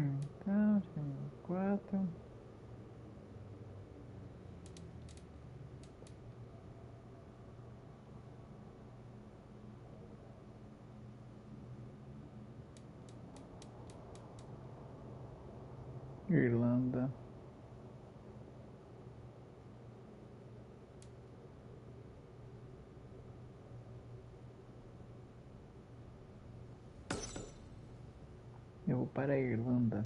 Então, 4. Irlanda. Eu vou para a Irlanda.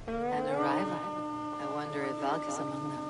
An arrival. I wonder if Valk is among them.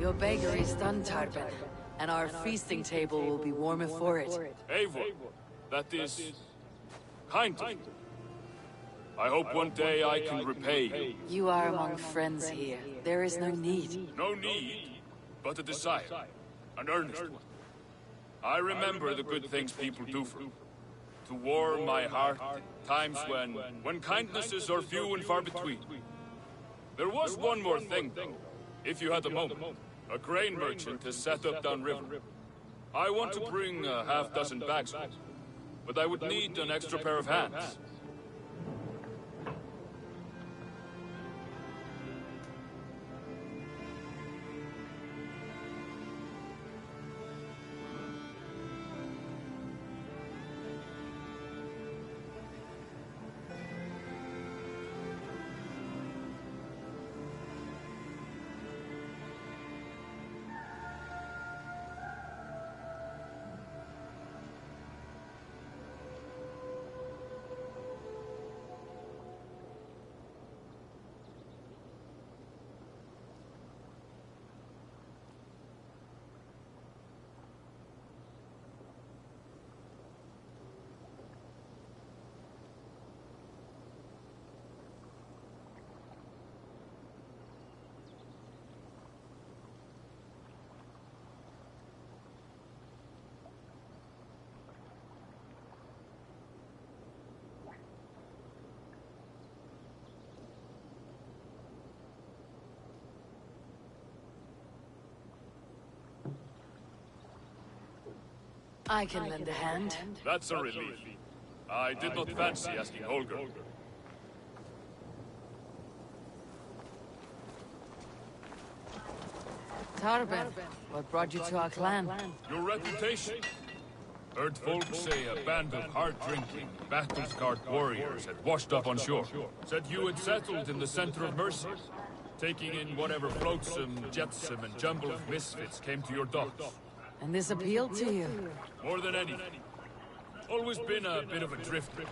Your bakery's done, Tarben, and our feasting table will be warmer for it. Eivor, that is kind of you. I hope one day I can repay you. You are among friends here. There is no need. No need, but a desire. An earnest one. I remember the good things people do for me. To warm my heart in times when kindnesses are few and far between. There was one more thing, though, if you had a moment. A grain merchant has set up downriver. I want to bring a half-dozen bags of it, but I would need an extra pair of hands. I can lend a hand. That's a relief. I did not fancy asking Holger. Tarben, what brought you to our clan? Your reputation. Heard folks say a band of hard-drinking, battle-scarred warriors had washed up on shore. Said you had settled in the center of Mercia. taking in whatever flotsam, jetsam, and jumble of misfits came to your docks. And this appealed to you? More than anything. Always been a bit of a drifter.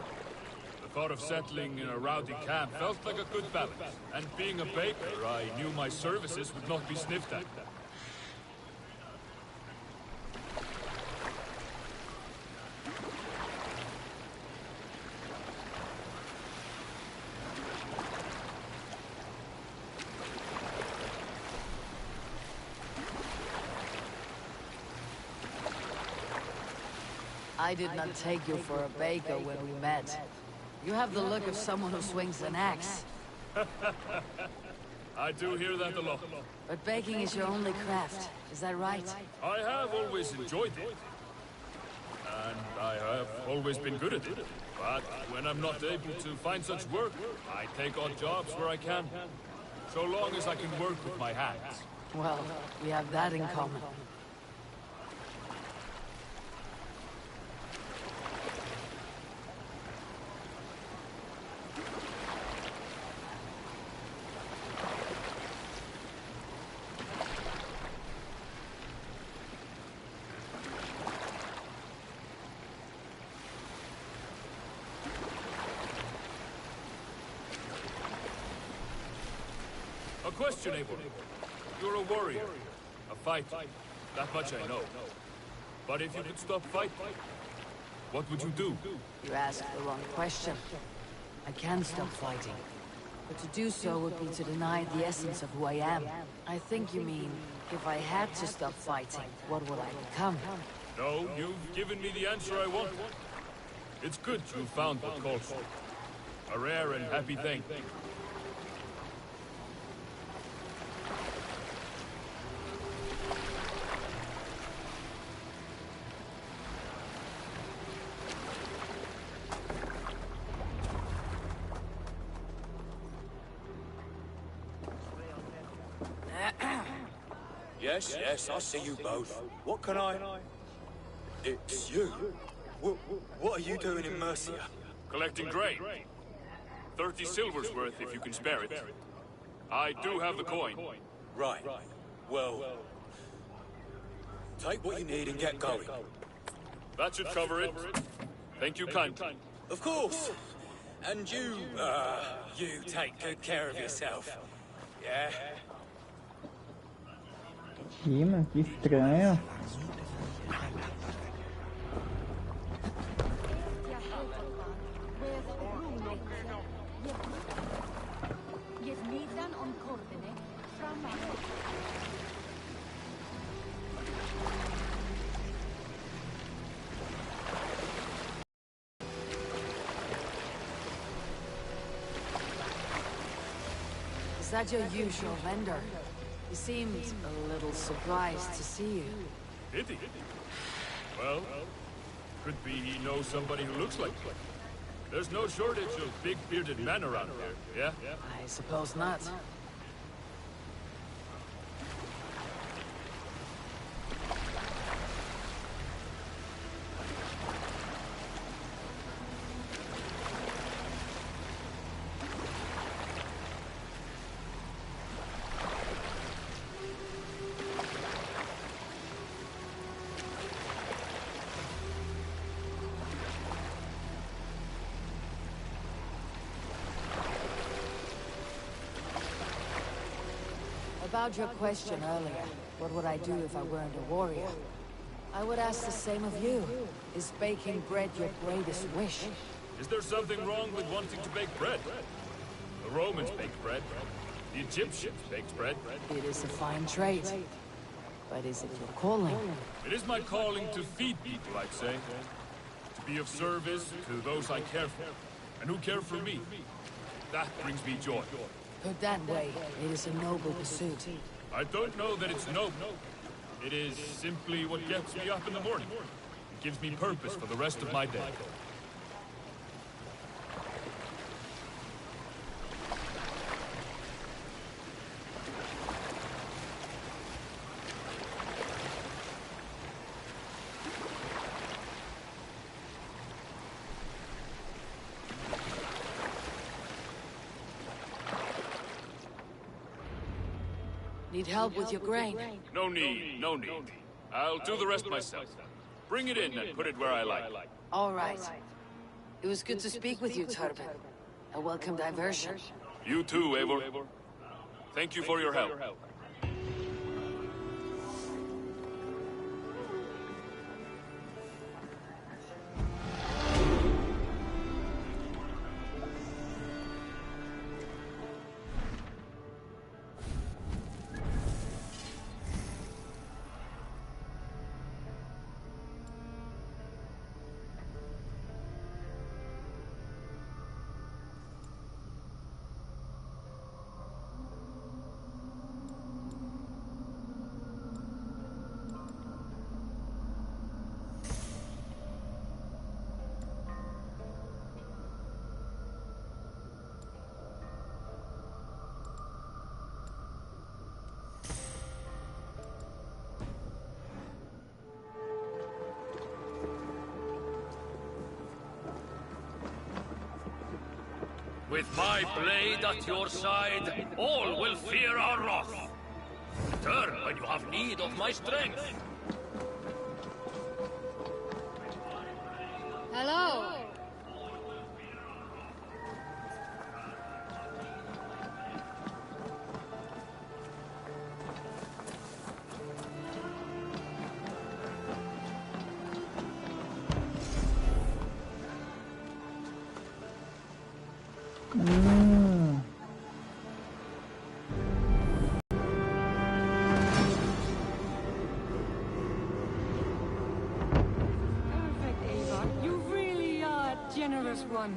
The thought of settling in a rowdy camp felt like a good balance. And being a baker, I knew my services would not be sniffed at. I did not take you for a baker when we met. You have the look of someone who swings an axe. I do hear that a lot. But baking is your only craft, is that right? I have always enjoyed it. And I have always been good at it. But when I'm not able to find such work, I take odd jobs where I can. So long as I can work with my hands. Well, we have that in common. A question, Abel. You're a warrior, a fighter. That much I know. But if you could stop fighting, what would you do? You asked the wrong question. I can stop fighting. But to do so would be to deny the essence of who I am. I think you mean, if I had to stop fighting, what would I become? No, you've given me the answer I want. It's good you found what calls you. A rare and happy thing. Yes, I see you both. What can I... It's you. What are you doing in Mercia? Collecting grain. 30 silver's worth if you can spare it. I do have the coin. Right. Well... Take what you need and get going. That should cover it. Thank you kindly. Of course. And you take good care of yourself. Yeah? Ih, mano, que estranho. Is that your usual vendor? He seemed a little surprised to see you. Did he? Well, could be he knows somebody who looks like you. There's no shortage of big bearded men around here, yeah? I suppose not. About your question earlier, what would I do if I weren't a warrior? I would ask the same of you. Is baking bread your greatest wish? Is there something wrong with wanting to bake bread? The Romans baked bread. The Egyptians baked bread. It is a fine trade. But is it your calling? It is my calling to feed people, I'd say. To be of service to those I care for, and who care for me. That brings me joy. Put that way, it is a noble pursuit. I don't know that it's noble. It is simply what gets me up in the morning. It gives me purpose for the rest of my day. Need help with your grain? No need, no need. I'll do the rest myself. Bring it in and put it where I like. All right. It was good to speak with you, Turbin. A welcome diversion. You too, Eivor. Thank you for your help. With my blade at your side, all will fear our wrath. Return when you have need of my strength. Hello. Perfect, Ava. You really are a generous one.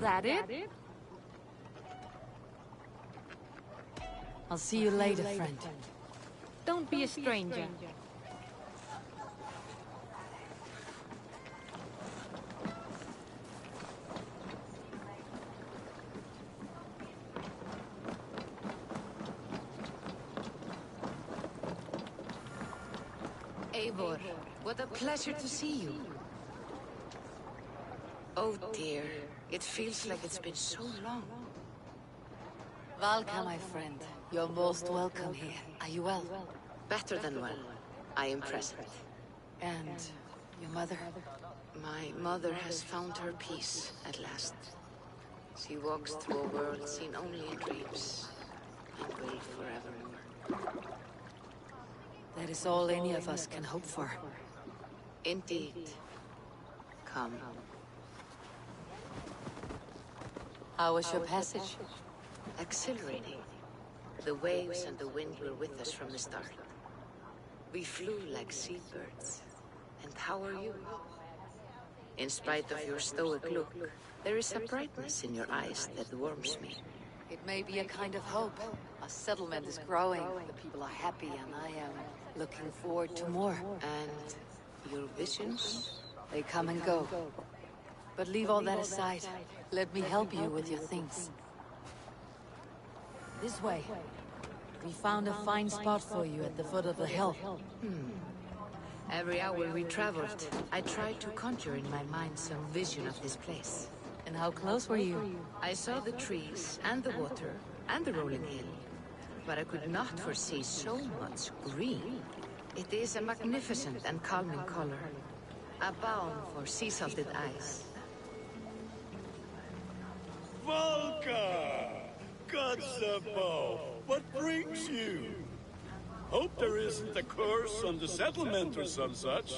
That it? I'll see you later, friend. Don't be a stranger. Eivor, what a pleasure to see you. Oh dear, it feels like it's been so long. Valka, my friend, you're most welcome here. Are you well? Better than well. I am present. And your mother? My mother has found her peace at last. She walks through a world seen only in dreams, and will forevermore. That is all any of us can hope for. Indeed. Come. How was your passage? Exhilarating. The waves and the wind were with us from the start. We flew like seabirds. And how are you? In spite of your stoic look, there is a brightness in your eyes that warms me. It may be a kind of hope. A settlement is growing, the people are happy, and I am looking forward to more. And your visions? They come and go. But leave all that aside. Let me help you with your things. This way. We found a fine spot for you at the foot of the hill. Every hour we traveled, I tried to conjure in my mind some vision of this place. And how close were you? I saw the trees, and the water, and the rolling hill. But I could not foresee so much green. It is a magnificent and calming color. A balm for sea-salted eyes. Volka! Gods above, what brings you? Hope there isn't a curse on the settlement or some such.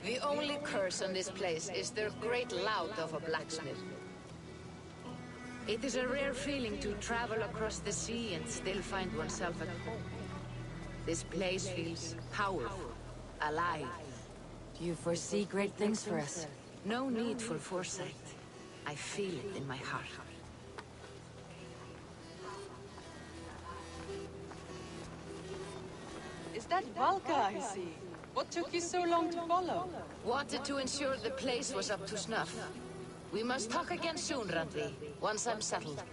The only curse on this place is their great lout of a blacksmith. It is a rare feeling to travel across the sea and still find oneself at home. This place feels powerful, alive. Do you foresee great things for us? No need for foresight. I feel it in my heart. Is that Valka I see? What took you so long to follow? Wanted to ensure the place was up to snuff. We must talk again soon, Randvi, once I'm settled.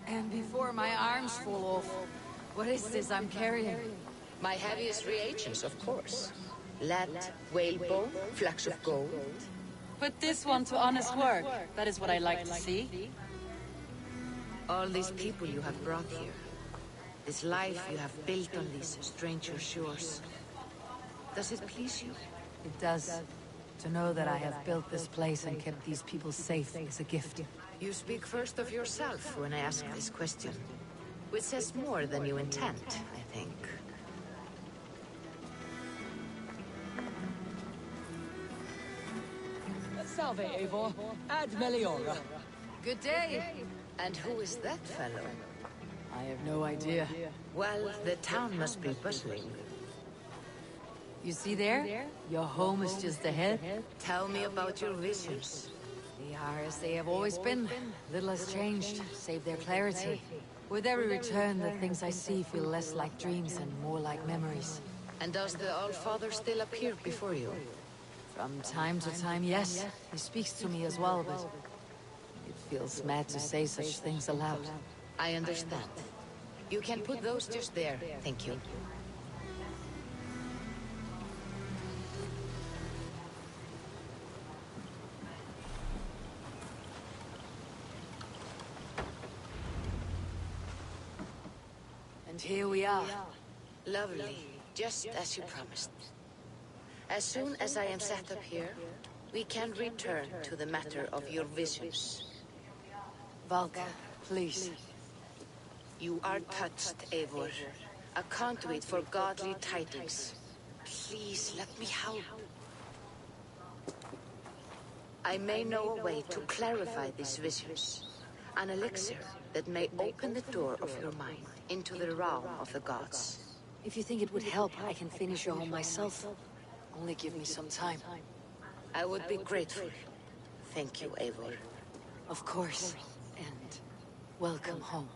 And before my arms fall off, what is this I'm carrying? My heaviest reagents, of course. Lead, whalebone, flecks of gold. Put this one to honest work. That is what I like to see. All these people you have brought here. This life you have built on these stranger shores. Does it please you? It does. To know that I have built this place and kept these people safe is a gift. You speak first of yourself when I ask this question. Which says more than you intend, I think. Salve, Eivor. Ad Meliora. Good day! And who is that fellow? I have no idea. Well, the town must be bustling. You see there? Your home is just ahead. Tell me about your visions. They are as they have always been. Little has changed, save their clarity. With every return, the things I see feel less like dreams and more like memories. And does the All-Father still appear before you? From time to time, yes. He speaks to me as well, but it feels mad to say such things aloud. I understand. You can put those just there, thank you. And here we are. Lovely, just as you promised. As soon as I am set up here, we can return to the matter of your visions. Valka, please. You are touched, Eivor. A conduit for godly tidings. Please, let me help. I may know a way to clarify these visions. An elixir that may open the door of your mind into the realm of the gods. If you think it would help, I can finish your home myself. Only give me some time. I would be grateful. Thank you, Eivor. Of course. And welcome home.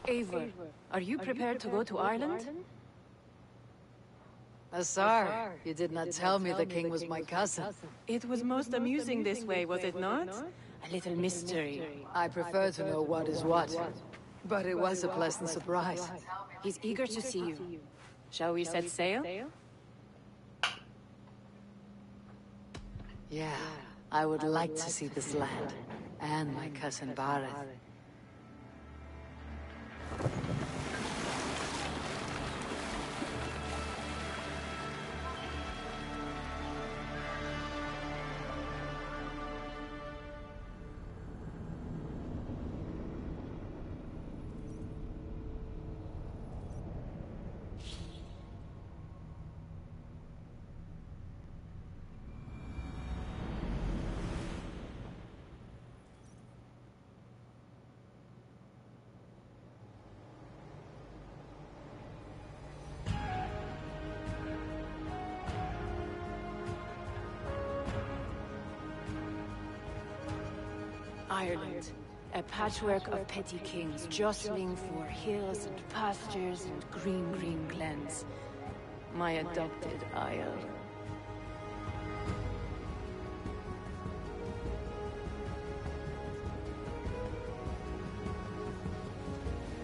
Eivor, Are you prepared to go to Ireland? Azar, you did not tell me the king was my cousin. It was most amusing this way, was it not? A little mystery. I prefer to know what is what. But it was a pleasant surprise. He's eager to see you. Shall we set sail? Yeah, I would like to see this land. And my cousin Bareth. Ireland, a patchwork of petty kings jostling for hills and pastures and green glens. My adopted Isle.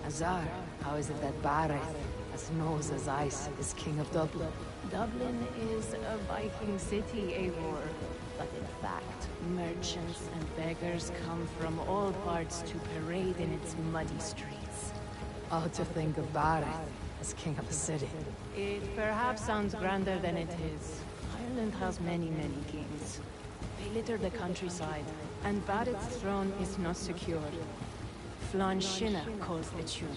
Azar, how is it that Bareth, as knows as ice, is king of Dublin? Dublin is a Viking city, Eivor. But in fact, merchants and beggars come from all parts to parade in its muddy streets. Oh, to think of Bareth as king of a city. It perhaps sounds grander than it is. Ireland has many kings. They litter the countryside, and Bareth's throne is not secure. Flann Sinna calls the tune.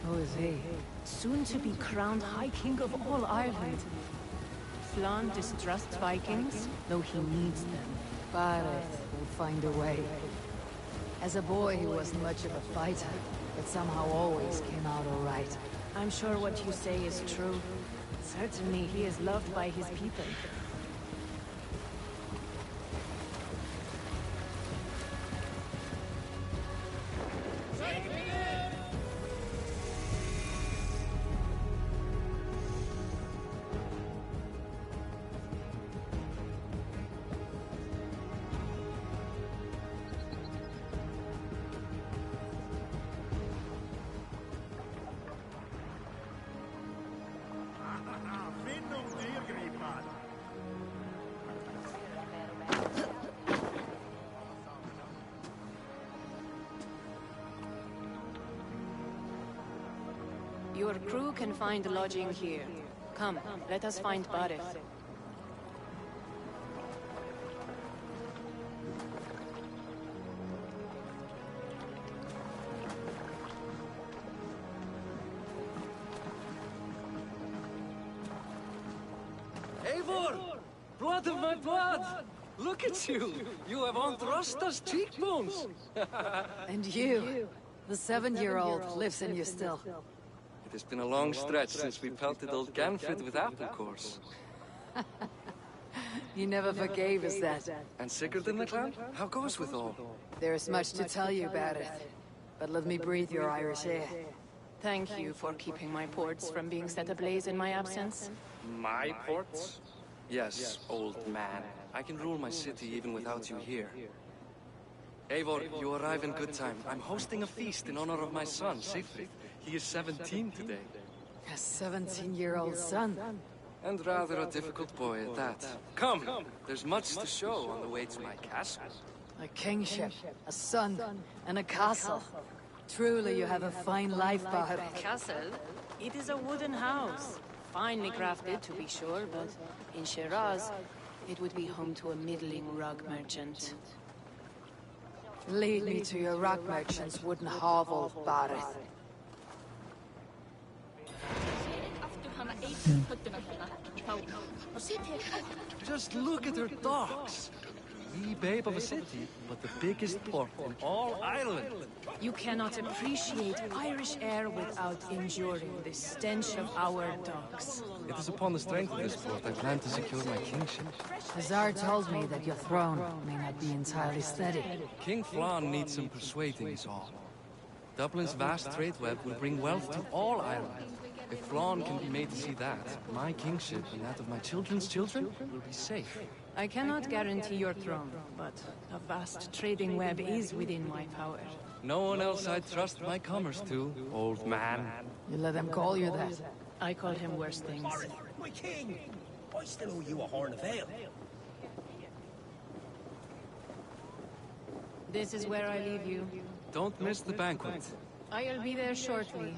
Who is he? Soon to be crowned High King of all Ireland. Flann distrusts Vikings, though he needs them. Bareth will find a way. As a boy, he wasn't much of a fighter, but somehow always came out all right. I'm sure what you say is true. Certainly, he is loved by his people. Your crew can find lodging here. Come, let us find Bareth. Eivor! Blood of my blood! Look at you! You have Andrasta's cheekbones! And you, the 7-year-old, lives in you still. It has been a long stretch since we pelted old Ganfrid with apple cores. You never forgave us that. And Sigurd in the clan? How goes with all? There is much to tell you, Bareth. But let me breathe your Irish air. Thank you for keeping my ports from being set ablaze in my absence. My ports? Yes, old man. I can rule my city even without you here. Eivor, you arrive in good time. I'm hosting a feast in honor of my son, Sigfrid. He is 17 today. A 17-year-old son? And rather a difficult boy at that. Come! There's much to show on the way to my castle. A kingship, a son, and a castle. Truly, you have a fine life, Bareth. Castle? It is a wooden house. Finely crafted, to be sure, but in Shiraz, it would be home to a middling rug merchant. Lead me to your rug merchant's wooden hovel, Bareth. Just look at her docks. Wee babe of a city, but the biggest port in all Ireland. You cannot appreciate Irish air without enduring the stench of our docks. It is upon the strength of this port I plan to secure my kingship. Azar told me that your throne may not be entirely steady. King Flann needs some persuading is all. Dublin's vast trade web will bring wealth to all Ireland. If Flann can be made to see that, my kingship and that of my children's children will be safe. I cannot guarantee your throne, but a vast trading web is within my power. No one else I'd trust my commerce to, old man. You let them call you that. I call him worse things. My king! I still owe you a horn of ale. This is where I leave you. Don't miss the banquet. I'll be there shortly.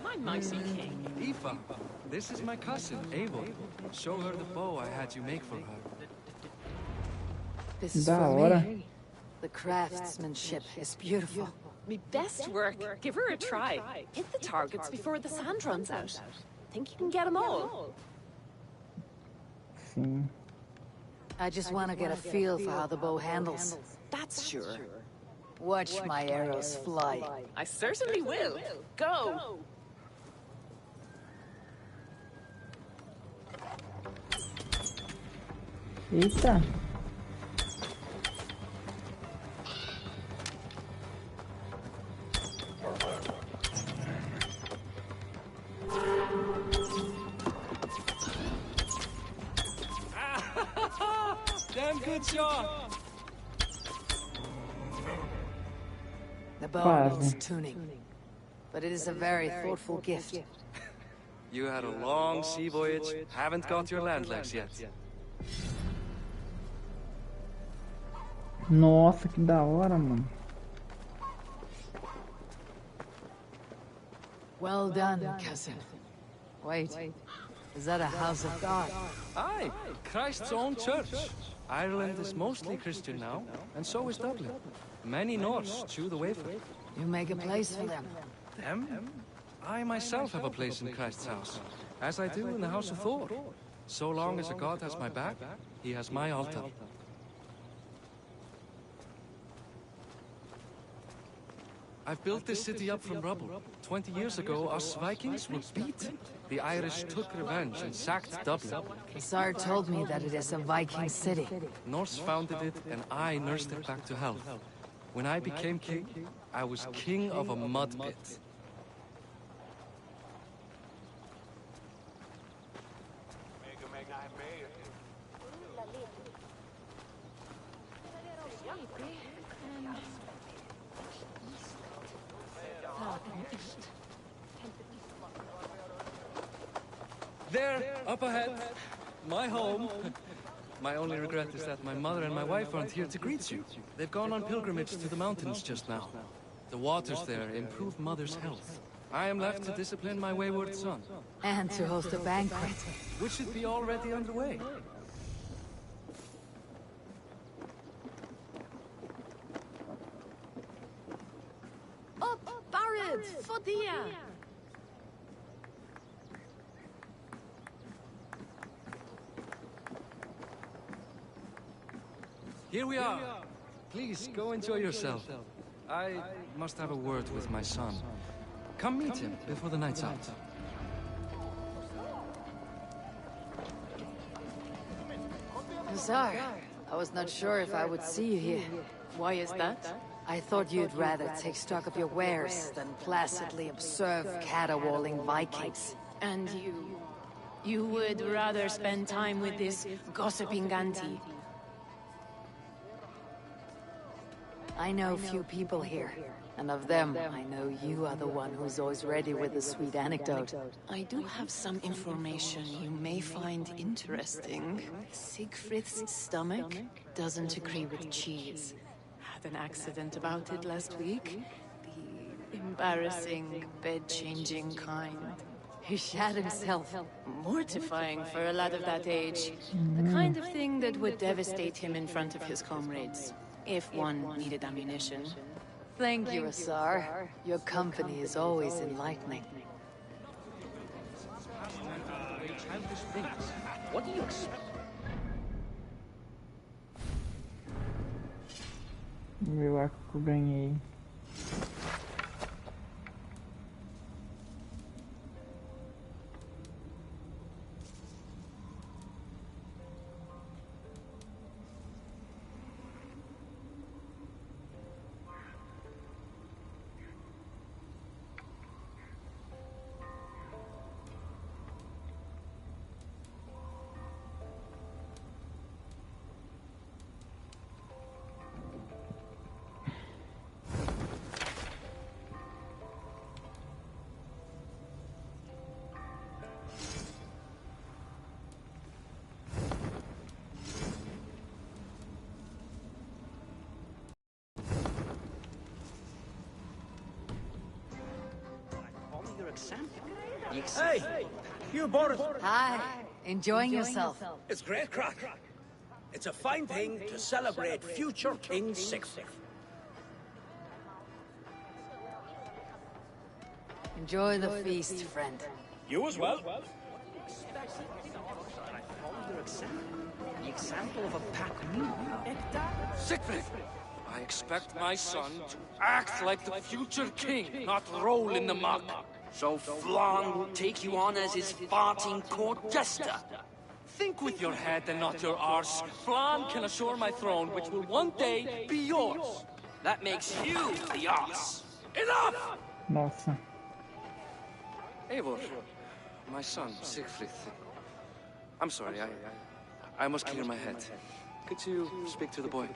My mighty king. Aoife, this is my cousin, Eivor. Show her the bow I had you make for her. This is Da for hora. me. The craftsmanship is beautiful. Me best work. Give her a try. Hit the targets before the sand runs out. Think you can get them all? Sim. I just want to get a feel for how the bow handles. That's sure. Watch my arrows fly. I certainly will. Go! Eita. Damn good shot! The bow Quase. needs tuning, but it is a very thoughtful gift. You had a long sea voyage, haven't got your land legs yet. Nossa, que da hora, mano. Well done, cousin. Wait, is that a house of God? Aye, Christ's own church. Ireland is mostly Christian now, and so is Dublin. Many Norse chew the wafer. You make a place for them. Them? I myself have a place in Christ's house, as I do in the house of Thor. So long as a god has my back, he has my altar. I've built this city up from rubble. 20 years ago, us Vikings were beaten. The Irish took revenge and sacked Dublin. The Tsar told me that it is a Viking city. Norse founded it, and I nursed it back to health. When I became king, I was king of a mud pit. There, up ahead, my home. My only regret is that my mother and my wife aren't here to greet you. They've gone on pilgrimage to the mountains just now. The waters there improve mother's health. I am left to discipline my wayward son. And to host a banquet. Which should be already underway. Up, Barad! Fodia! Here we are. Please, go enjoy yourself. I must have a word with my son. Come meet him before the night's out. Tsar, I was not sure if I would see you here. Why is that? I thought you'd rather take stock of your wares than placidly observe caterwauling Vikings. And you? You would rather spend time with this gossiping auntie? I know few people here, and of them, I know you are the one who's always ready with a sweet anecdote. I do have some information you may find interesting. Siegfried's stomach doesn't agree with cheese. Had an accident about it last week. The embarrassing, bed-changing kind. He shat himself. Mortifying for a lad of that age. The kind of thing that would devastate him in front of his comrades. If one needed ammunition. Thank you, Asar. Your company is always enlightening. What do you expect? Eu acho que eu ganhei. Hey, you bought it. Hi. Enjoying yourself? It's great crack. It's a fine thing to celebrate future King Siegfried. Enjoy the feast, friend. You as well. The example of a pack mule. Siegfried! I expect my son to act like the future king, not roll in the muck. So Flan will take you on as his farting court jester? Think with your head and not your arse. Flan can assure my throne, which will one day be yours. That makes you the arse. Enough! Nossa. Eivor, my son, Siegfried. I'm sorry, I must clear my head. Could you speak to the boy?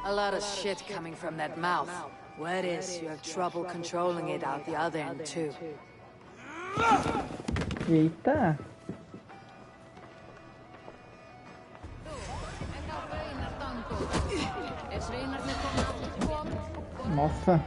A lot of shit coming from that mouth. Word is, you have trouble controlling it out the other end, too. Eita! Nossa!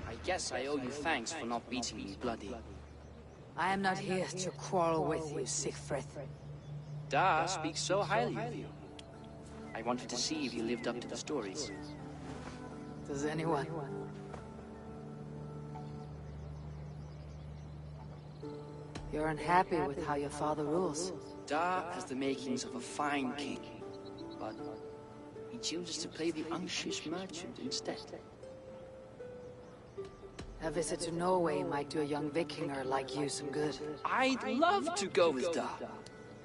I guess I owe you thanks for not beating me bloody. I am not here to quarrel with you, Siegfried. Da speaks so highly of you. I wanted to see if you lived up to the stories. Does anyone? You're unhappy with how your father rules. Da has the makings of a fine king, but he chooses to play the unctuous merchant instead. A visit to Norway might do a young Vikinger like you some good. I'd love to go with Da.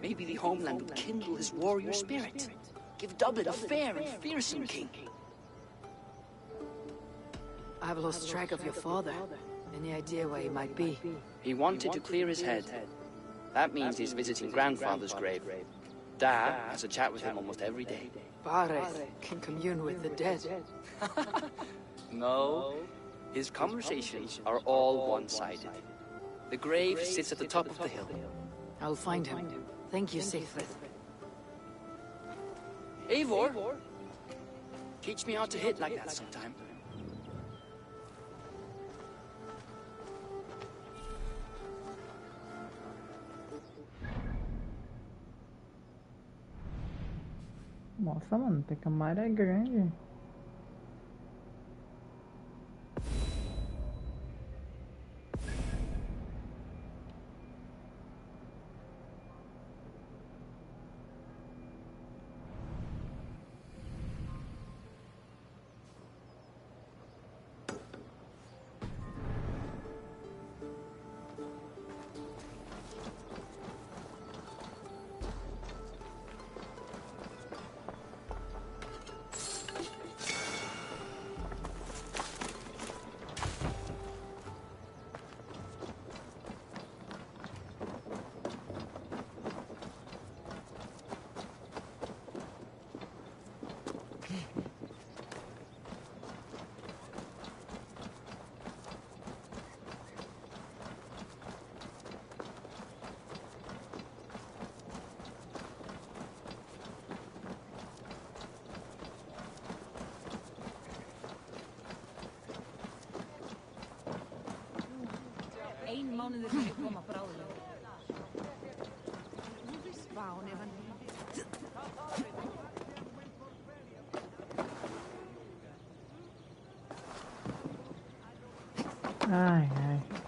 Maybe the homeland would kindle his warrior spirit. Give Dublin a fair and fearsome king. I've lost track of your father. Any idea where he might be? He wanted to clear his head. That means he's visiting grandfather's grave. Da has a chat with him almost every day. Bareth can commune with the dead. No. His conversations are all one-sided. The grave sits at the top of the hill. I'll find him. Thank you, Siegfried. Eivor! Teach me how to hit like that sometime. Nossa, mano, tem câmera é grande. Ai, ai.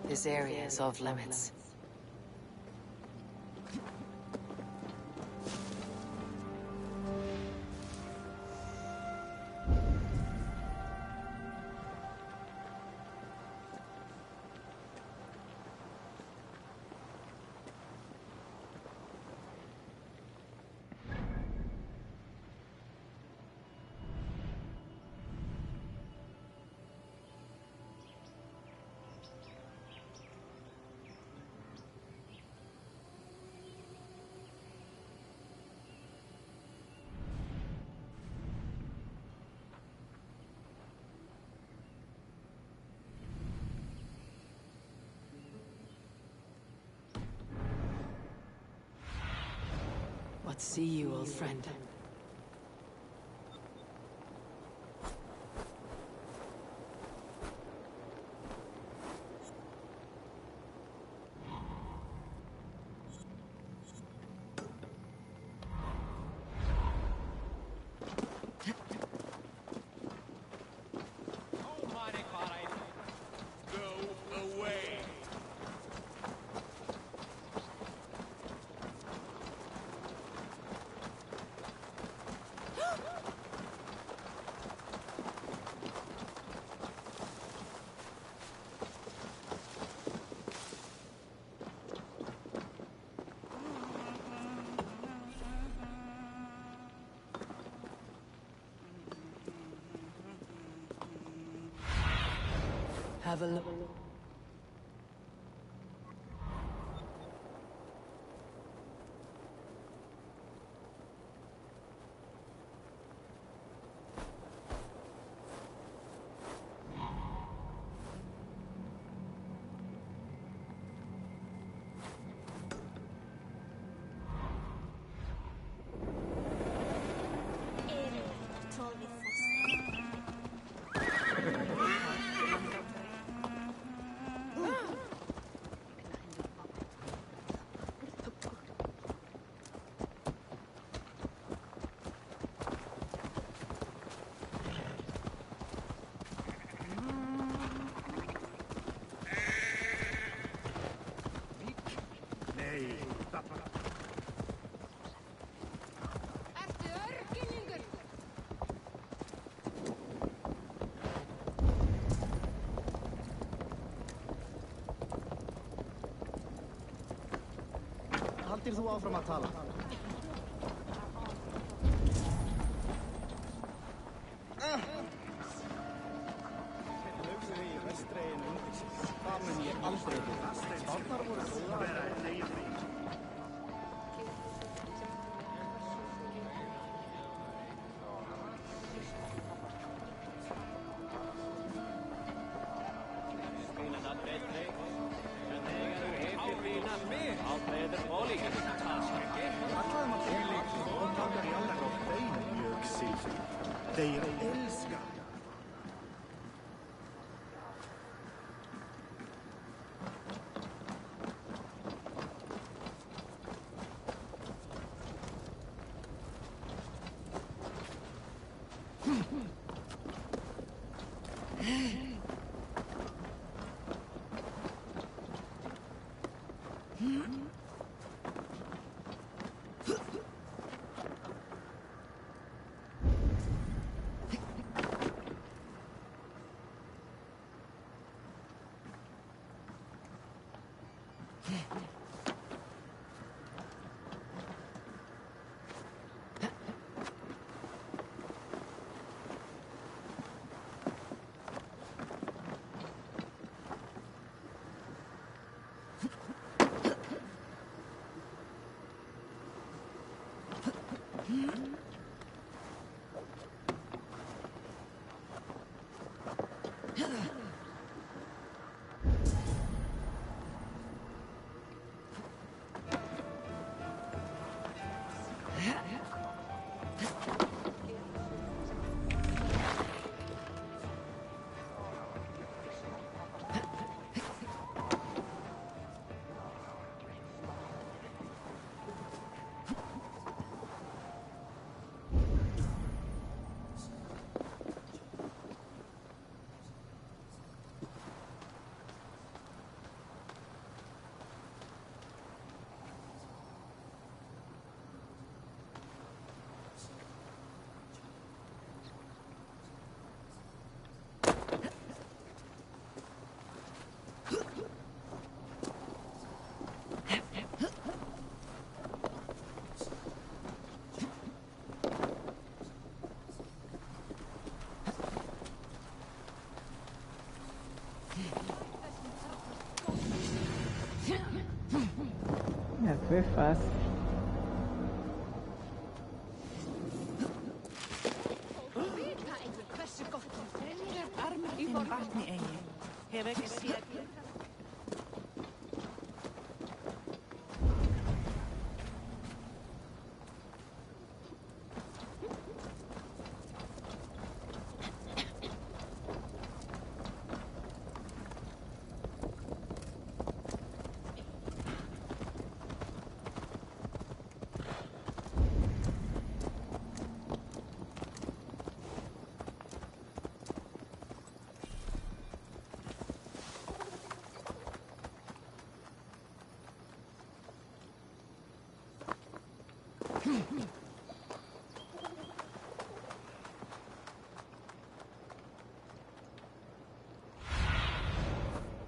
This area is off limits. What see you, old friend? Have a look. Haldir þú áfram að tala? Það mun ég aldrei gera. Þarna voru góðar. Þeir elska. Foi fácil.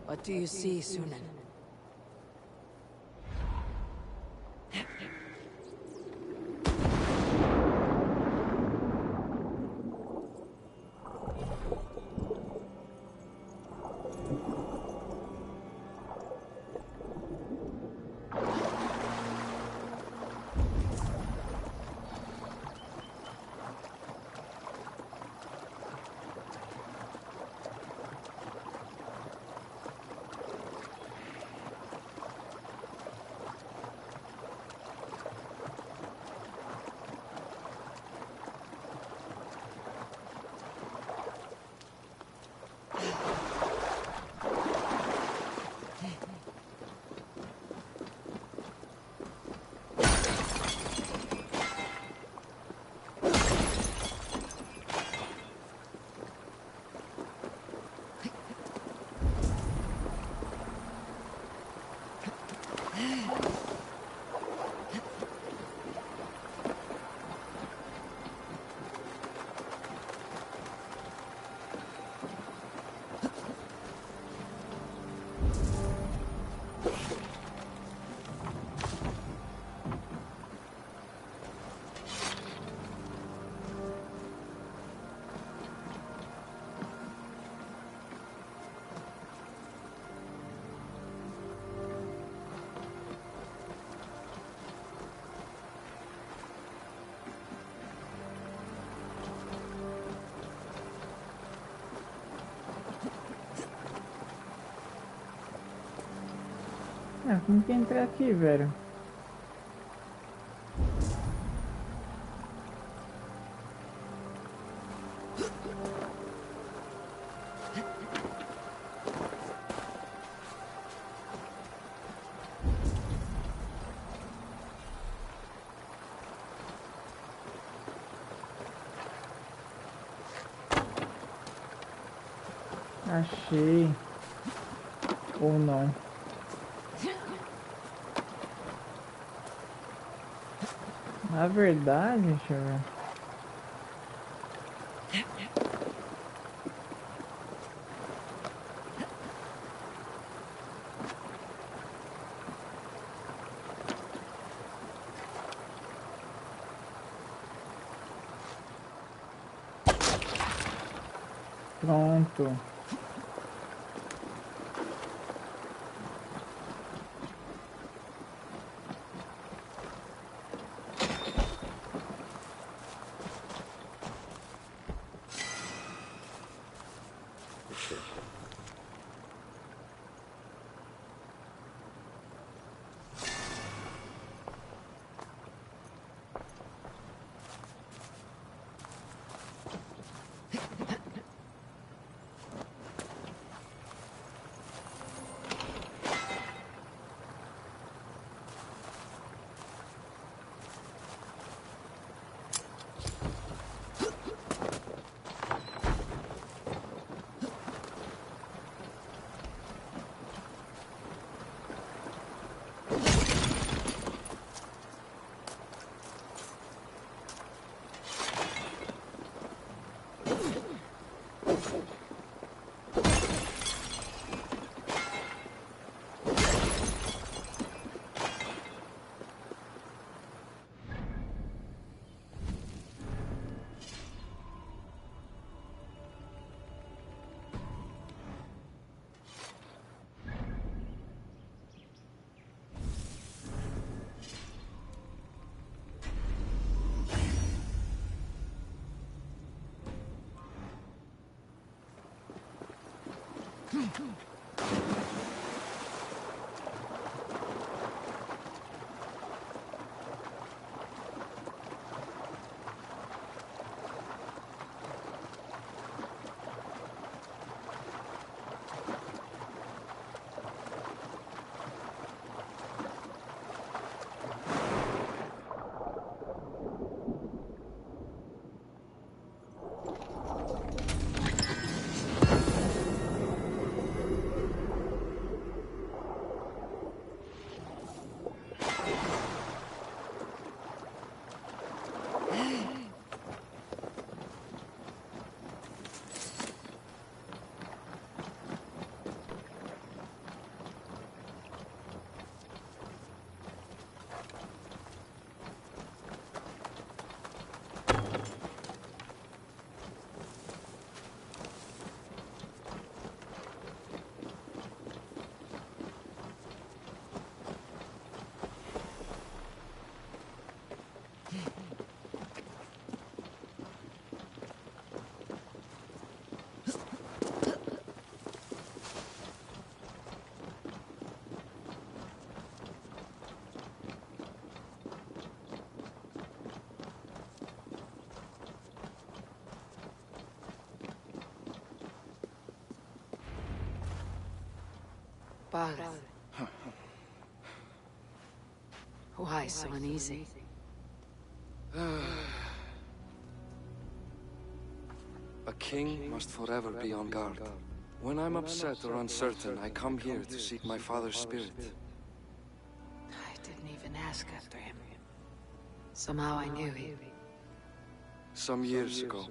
What do you see, Sunan? Ah, como que entrar aqui, velho? Achei. Ou não. Na verdade, deixa eu ver. Pronto. Barth. Why so uneasy? A king must forever be on guard. When I'm upset or uncertain, I come here to seek my father's spirit. I didn't even ask after him. Somehow I knew he... Some years ago,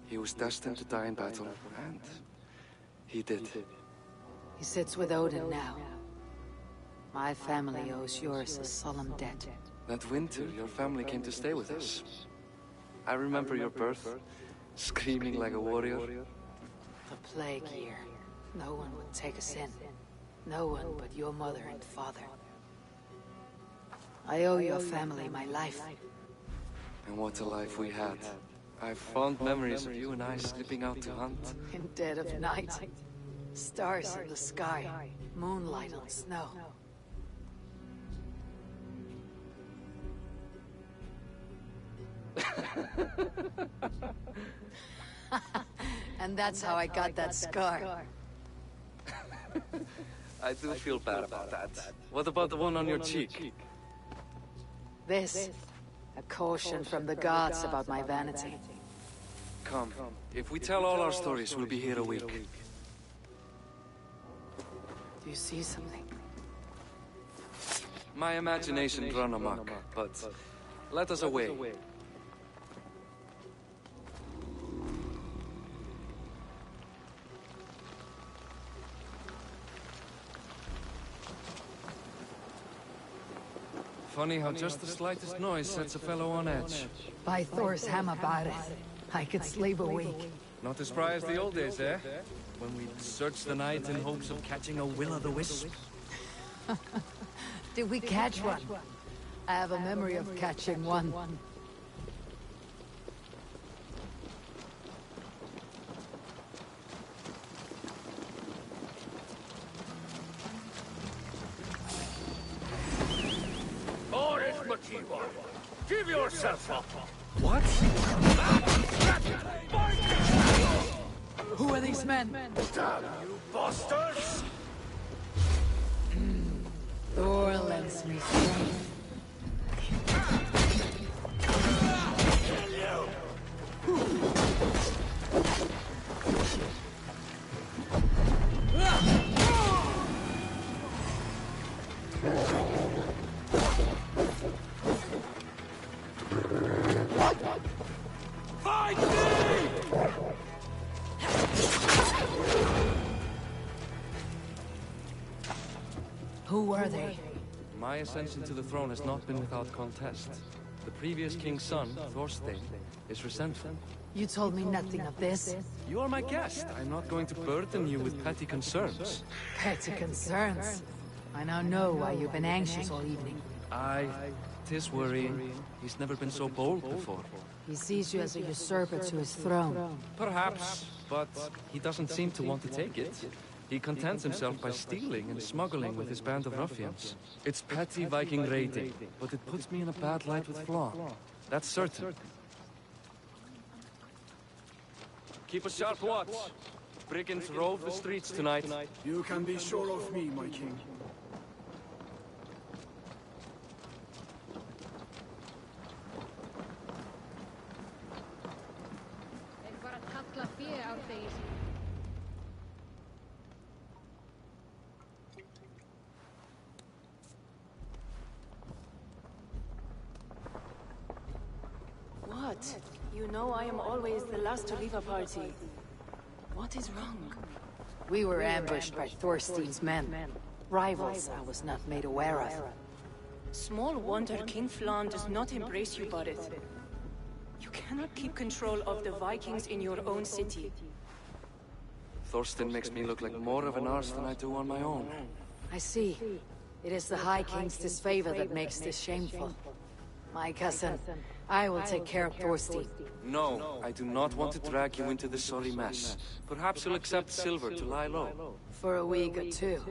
he was destined to die in battle, and he did. He sits with Odin now. My family owes yours a solemn debt. That winter, your family came to stay with us. I remember your birth, screaming like a warrior. The plague year. No one would take us in. No one but your mother and father. I owe your family my life. And what a life we had. I have fond memories of you and I slipping out to hunt. In dead of night. Stars in the sky. Moonlight on snow. And that's how I got that scar. I do feel bad about that. What about the one on your cheek? This, a caution from the gods about my vanity. Come, if we tell all our stories, we'll be here a week. Do you see something? My imagination run amok, but let us away. Funny how just the slightest noise sets a fellow on edge. By Thor's hammer, Barith, I could sleep a week. Not as spry as the old days, eh? When we searched the night in hopes of catching a will-o'-the-wisp. Did we catch one? I have a memory of catching one. Give yourself up! What? Who are these men? Damn you bastards! Thor lends me strength. Fight me! Who are they? My ascension to the throne has not been without contest. The previous king's son, Thorstein, is resentful. You told me nothing of this. You are my guest. I'm not going to burden you with petty concerns. Petty concerns. I now know why you've been anxious all evening. Aye, 'tis worrying. He's never been so bold before. He sees you as a usurper to his throne. Perhaps, but he doesn't seem to want to take it. He contents himself by stealing and smuggling with his band of ruffians. It's petty Viking raiding, but it puts me in a bad light with Flann. That's certain. Keep a sharp watch. Brigands rove the streets tonight. You can be sure of me, my king. What? You know I am always the last to leave a party. What is wrong? We were ambushed by Thorstein's men. Rivals I was not made aware of. Small wonder King Flann does not embrace you, Barith. You cannot keep control of the Vikings in your own city. Thorstein makes me look like more of an arse than I do on my own. I see. It is the High King's disfavor that makes this shameful. My cousin, I will take care of Thorstein. No, I do not want to drag you into this sorry mess. Perhaps you'll accept silver to lie low. For a week or two.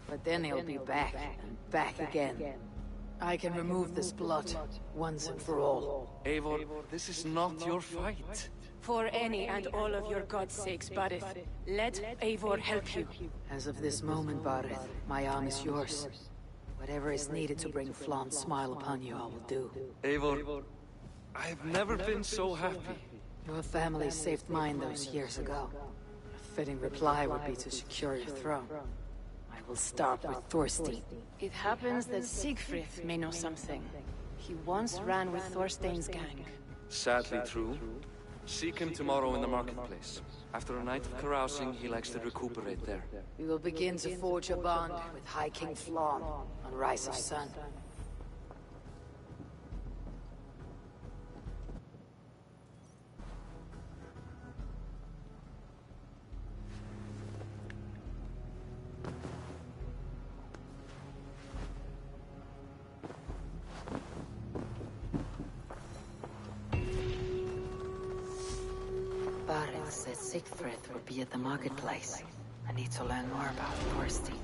But then he'll be back, and back again. I can remove this blot, once and for all. Eivor, this is not your fight. For any and all of your god's sakes, Barith, let Eivor help you. As of this moment, Barith, my arm is yours. Whatever is needed to bring Flann's smile upon you, I will do. Eivor, I've never been so happy. Your family saved mine those years ago. A fitting reply would be to secure your throne. I will start with Thorstein. It happens that Siegfried may know something. He once ran with Thorstein's gang. Sadly true. Seek him tomorrow in the marketplace. After a night of carousing, he likes to recuperate there. We will begin to forge a bond with High King Flann on Rise of Sun. Barith said Siegfried would be at the marketplace. I need to learn more about Thorstein.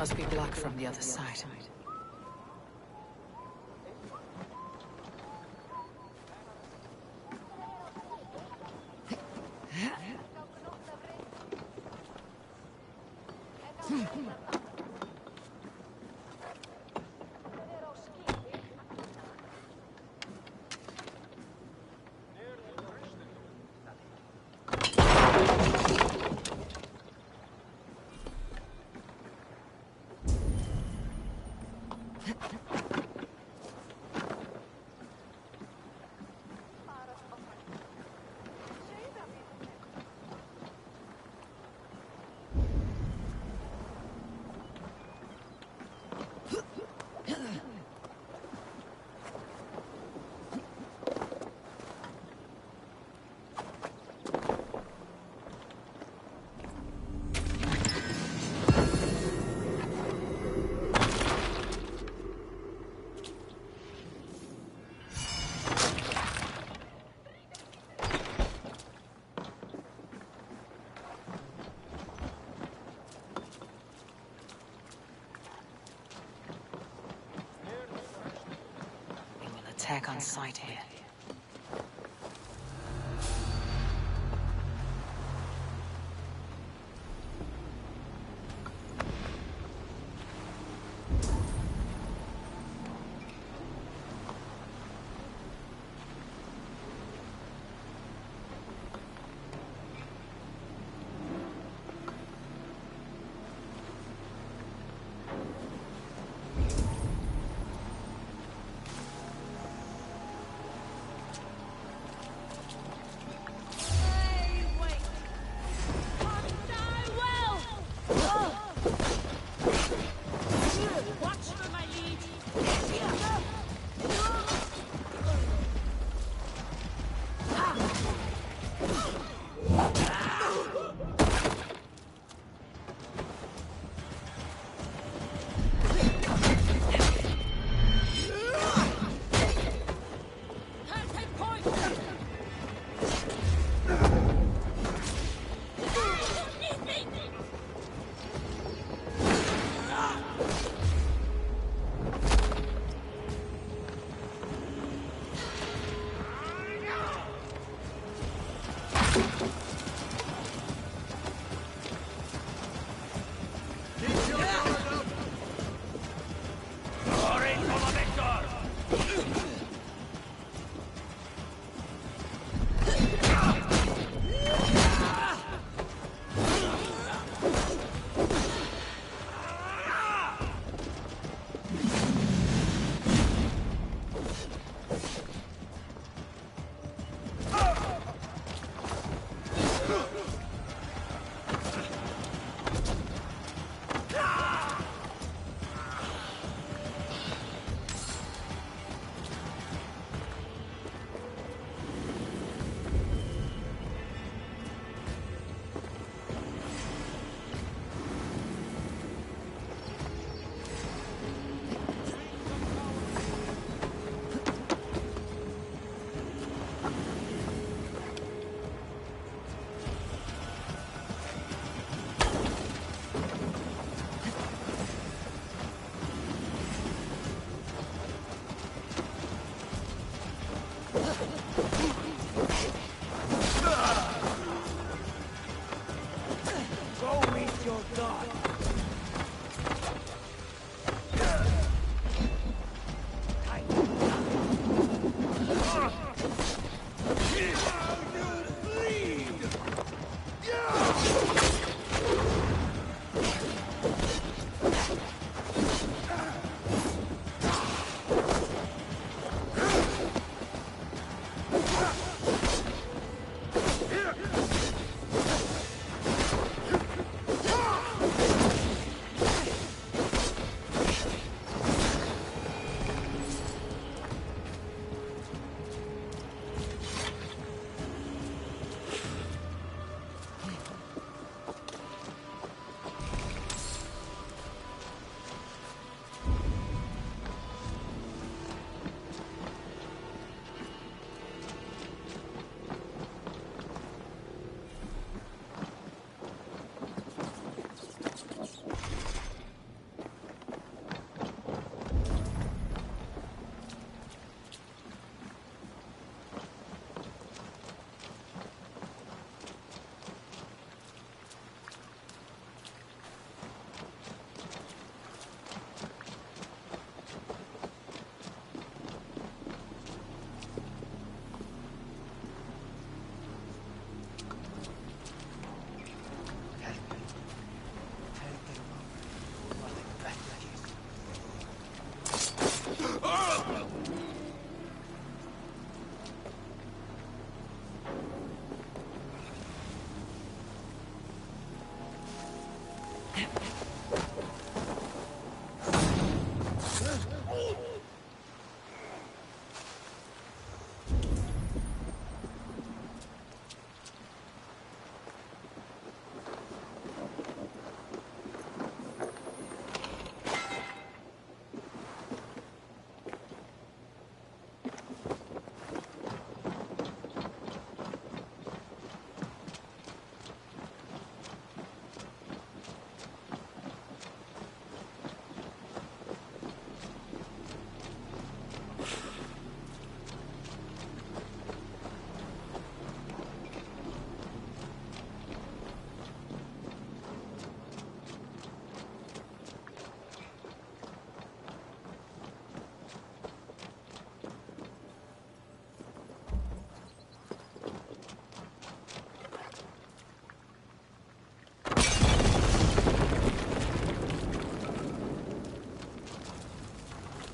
Must be blocked from the other side. Attack on sight here.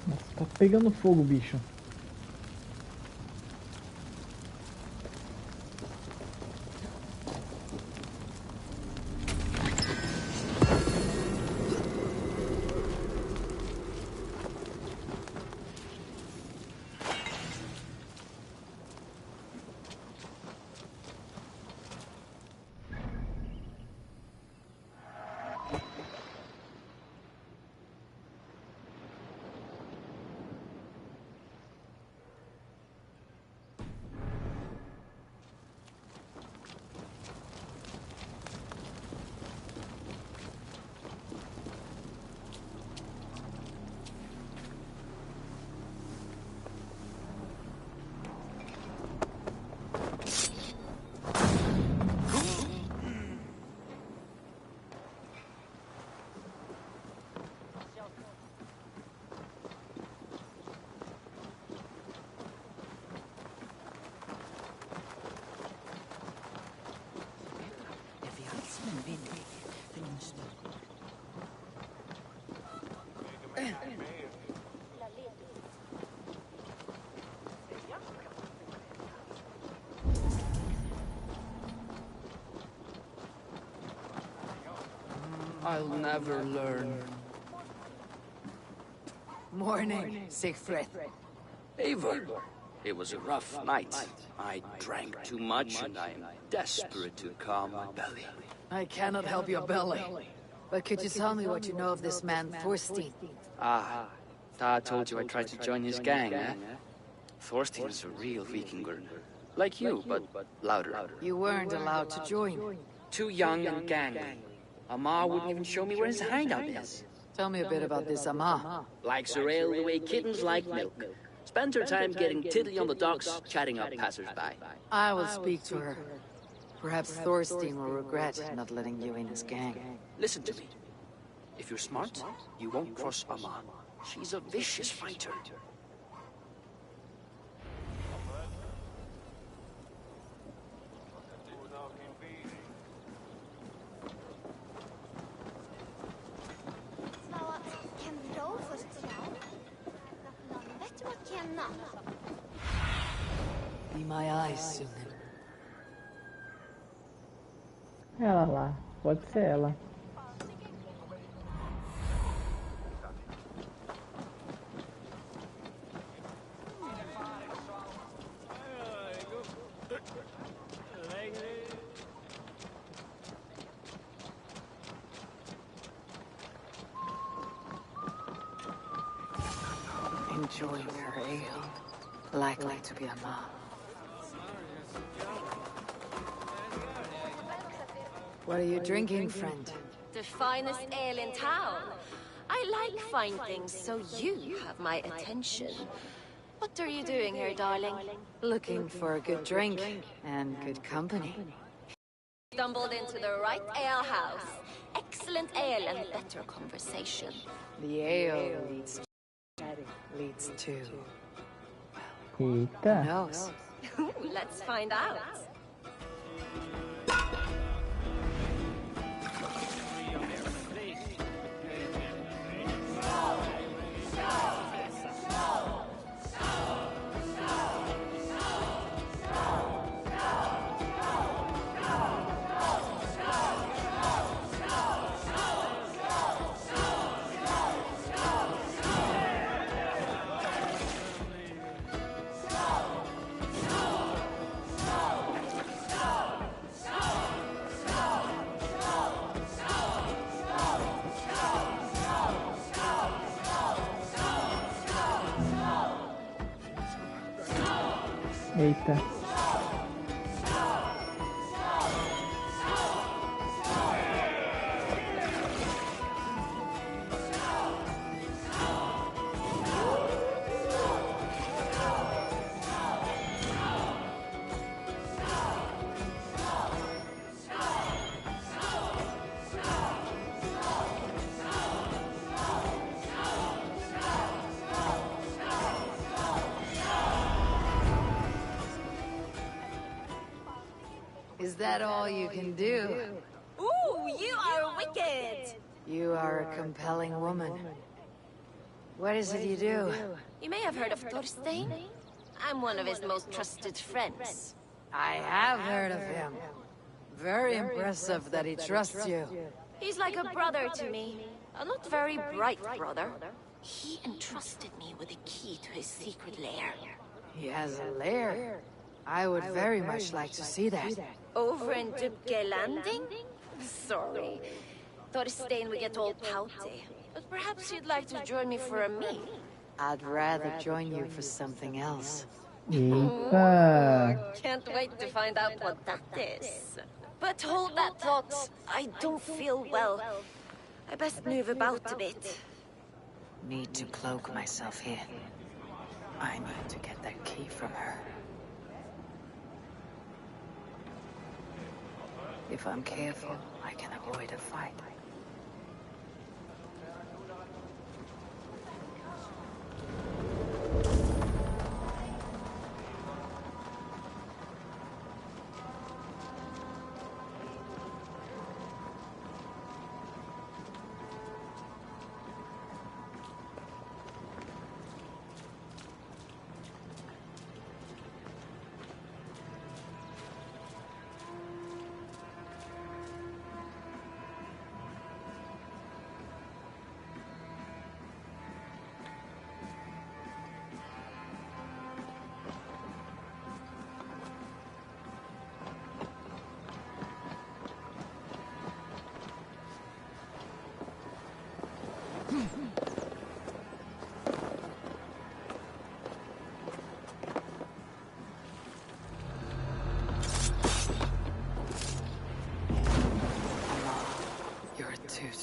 Nossa, tá pegando fogo, bicho. I'll never learn. Morning, Siegfried. Eivor, it was a rough night. I drank too much and I am desperate to calm my belly. I cannot help your belly. But could you tell me what you know of this man, Thorstein? Ah, Dad told you I tried to join his gang, eh? Thorstein is a real Vikinger. Like you, but louder. You weren't allowed to join. Too young and gangy. Amar wouldn't even show me where his hideout is. Tell me a bit about this Amar. Likes her ale the way kittens like milk. Spends her time getting tiddly on the docks, chatting up passers-by. I will speak to her. Perhaps Thorstein will regret not letting you in his gang. Listen to me. If you're smart, you won't cross Amar. She's a vicious fighter. Be my eyes, Sunan. Ela lá, pode ser ela. Enjoying her ale. Likely to be Amar. What are you drinking, friend? The finest ale in town. I like fine things, so you have my attention. What are you doing here, darling? Looking for a good drink and good company. Stumbled into the right ale house. Excellent ale and better conversation. The ale leads to... Eita. Who knows? Let's find out. Eita. Is that all you can do? Ooh, you are wicked! You are a compelling woman. What is it you do? You may have heard of Thorstein. I'm one of his most trusted friends. I have heard of him. Very impressive that he trusts you. He's like a brother to me. A not very bright brother. He entrusted me with the key to his secret lair. He has a lair. I would very much like to see that. Over in Dubke Landing? Sorry. Thorstein would get all pouty. But perhaps you'd like to join me for a meal? I'd rather join you for something else. Eita! Can't wait to find out what that is. But hold that thought. I don't feel well. I best move about a bit. Need to cloak myself here. I need to get that key from her. If I'm careful, I can avoid a fight.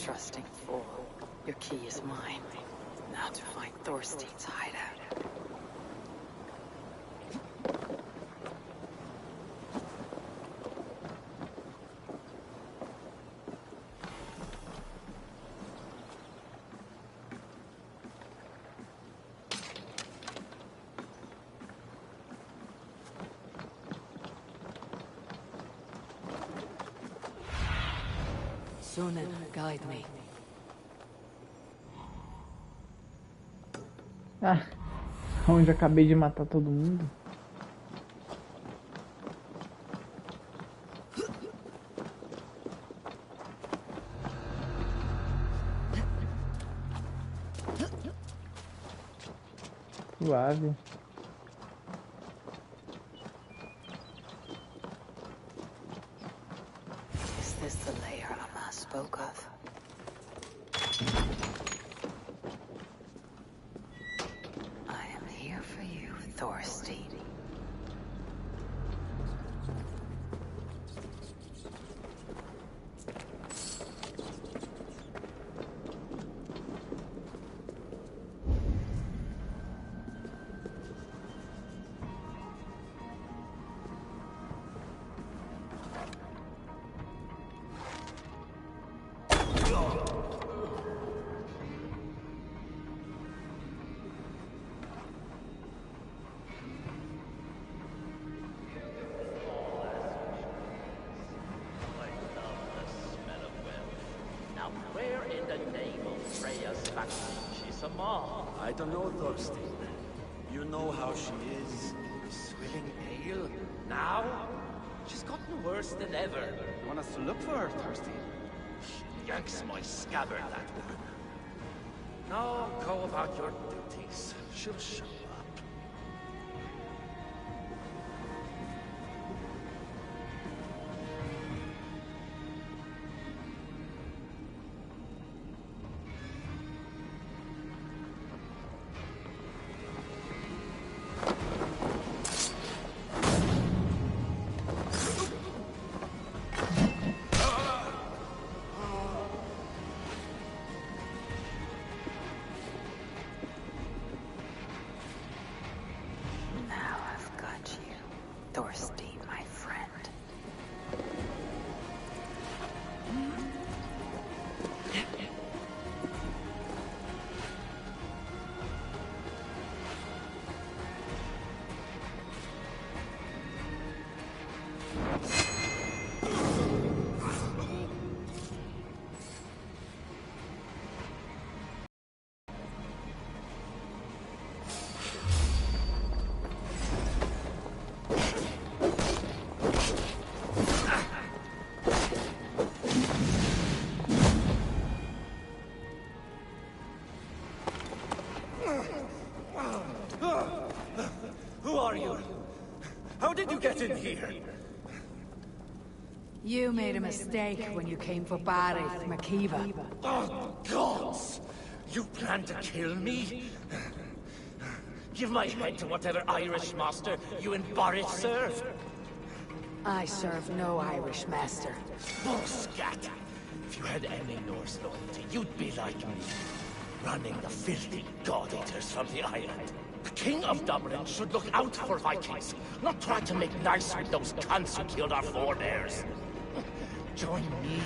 Trusting fool. Your key is mine. Now to find Thorstein's hideout. Sunan, guide me. Ah, onde acabei de matar todo mundo. Suave. Is this the lair Amma spoke of? I am here for you, Thorstein. I don't know, Thorstein. You know how she is. Swilling ale? Now? She's gotten worse than ever. You want us to look for her, Thorstein? She yanks my scabbard, that woman. Now, go about your duties. She'll show up. Who are you? How did you get in here? You made a mistake when you came for Barith, Makiva. Oh, gods! You plan to kill me? Give my head to whatever Irish master you and Barith serve. I serve no Irish master. Oh, scat! If you had any Norse loyalty, you'd be like me. Running the filthy god-eaters from the island. The King of Dublin should look out for Vikings, not try to make nice with those cunts who killed our forebears. Join me.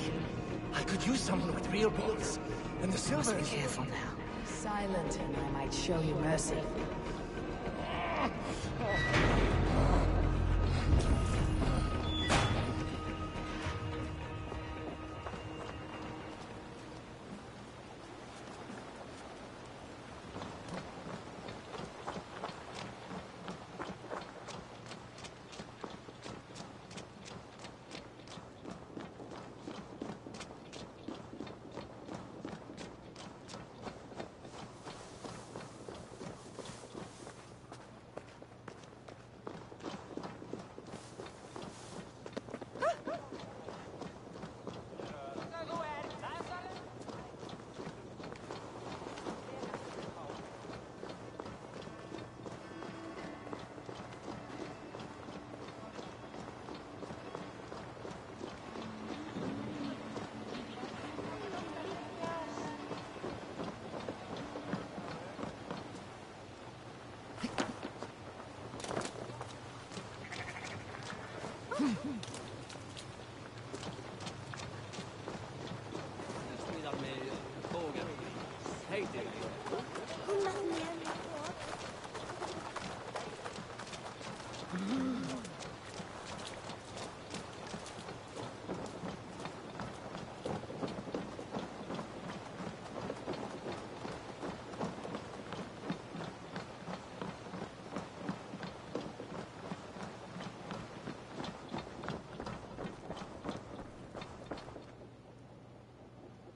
I could use someone with real balls. And the silver Must be careful now. Silent, and I might show you mercy.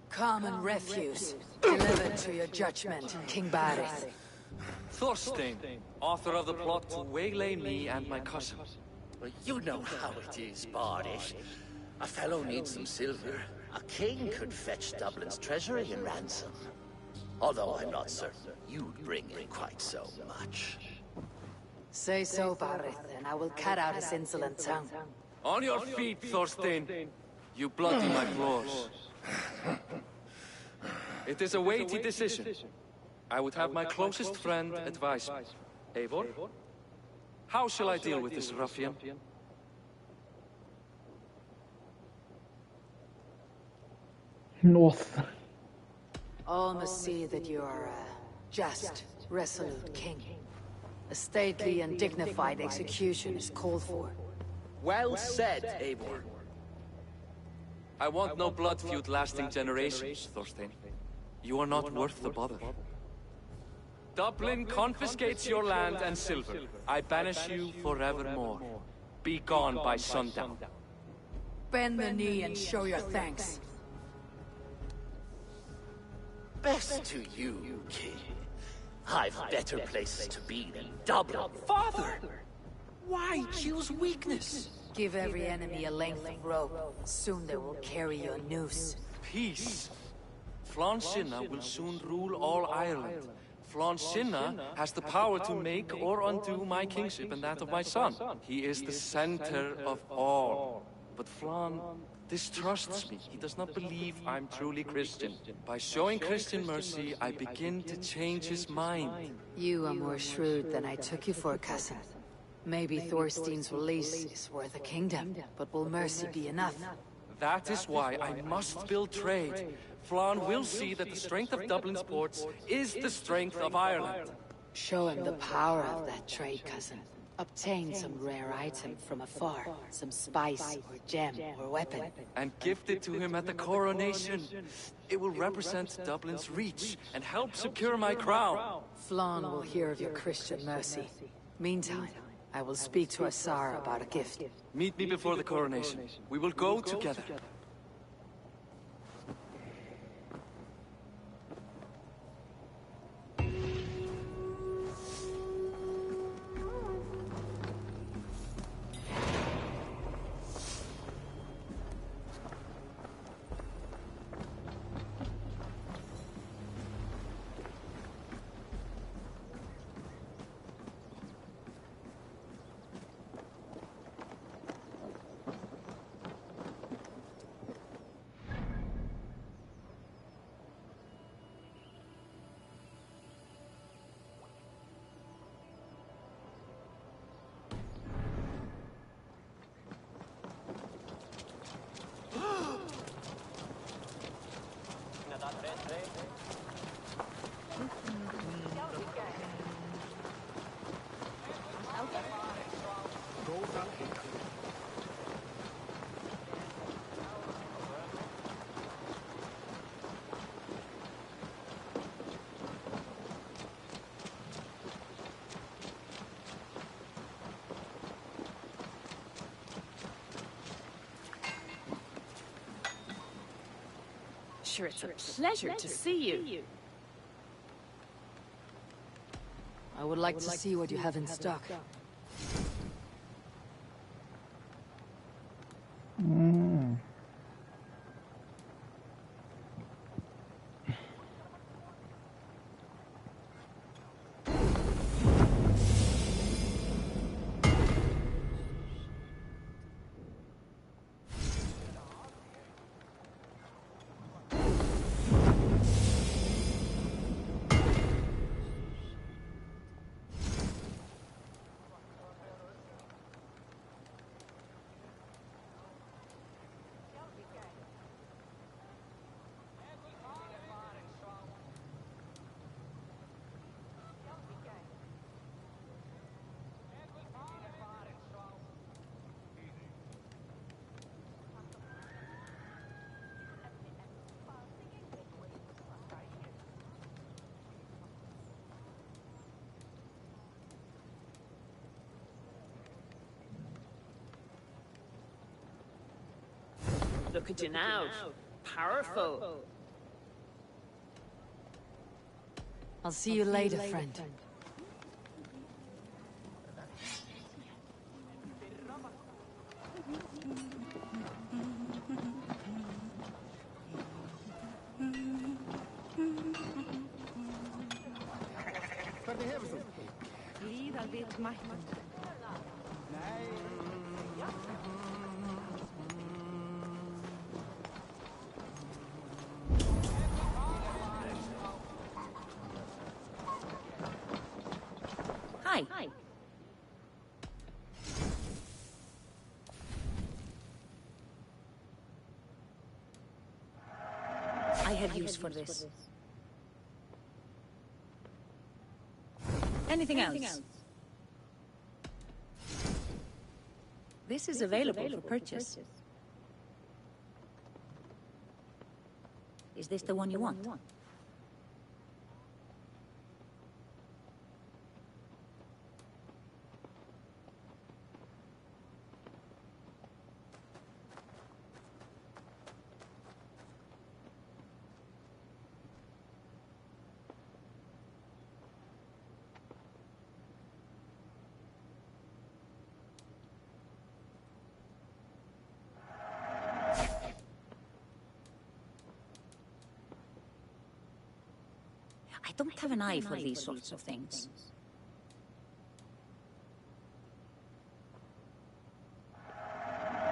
Common refuse. Delivered to your judgment, King Barith. Thorstein, author of the plot to waylay me and my cousin. You know how it is, Bardish. A fellow needs some silver. A king could fetch Dublin's treasury in ransom. Although I'm not certain you'd bring in quite so much. Say so, Barith, and I will cut out his insolent tongue. On your feet, Thorstein. You bloody my floors. It is a weighty decision. I would have my closest friend advise me. Eivor? How shall I deal with this ruffian? North. All must see that you are a just, resolute king. A stately and dignified execution is called for. Well said, Eivor. I want no blood feud lasting generations, Thorstein. You are not worth the bother. Dublin confiscates your land and silver. I banish you forevermore. Be gone by sundown. Bend the knee and show your thanks. Best to you, king. I've better places to be than Dublin. Father! Why choose weakness? Give every enemy a length of rope. Soon they will carry your noose. Peace. Flann Sinna will soon rule all Ireland. Flann Sinna has the power to make or undo my kingship and that of my son. He is the center of all. But Flann distrusts me. He does not believe I'm truly Christian. By showing Christian mercy, I begin to change his mind. You are more shrewd than I took you for, cousin. Maybe Thorstein's release is worth a kingdom, but will mercy be enough? That is why I must build trade. Flann will see that the strength of Dublin's ports is the strength of Ireland. Show him the power of that trade, cousin. Obtain some rare item from afar, some spice or gem or weapon. And gift it to him at the coronation. It will represent Dublin's reach and help secure my crown. Flann will hear of your Christian mercy. Meantime, I will speak to Asar about a gift. Meet me before the coronation. We will go together. Sure, it's a pleasure to see you. I would like to see what you have in stock. Look at you now. Powerful. I'll see you later, friend. Hi. I have use for this. Anything else? This is available for purchase. Is this the one you want? I don't have an eye for these sorts of things.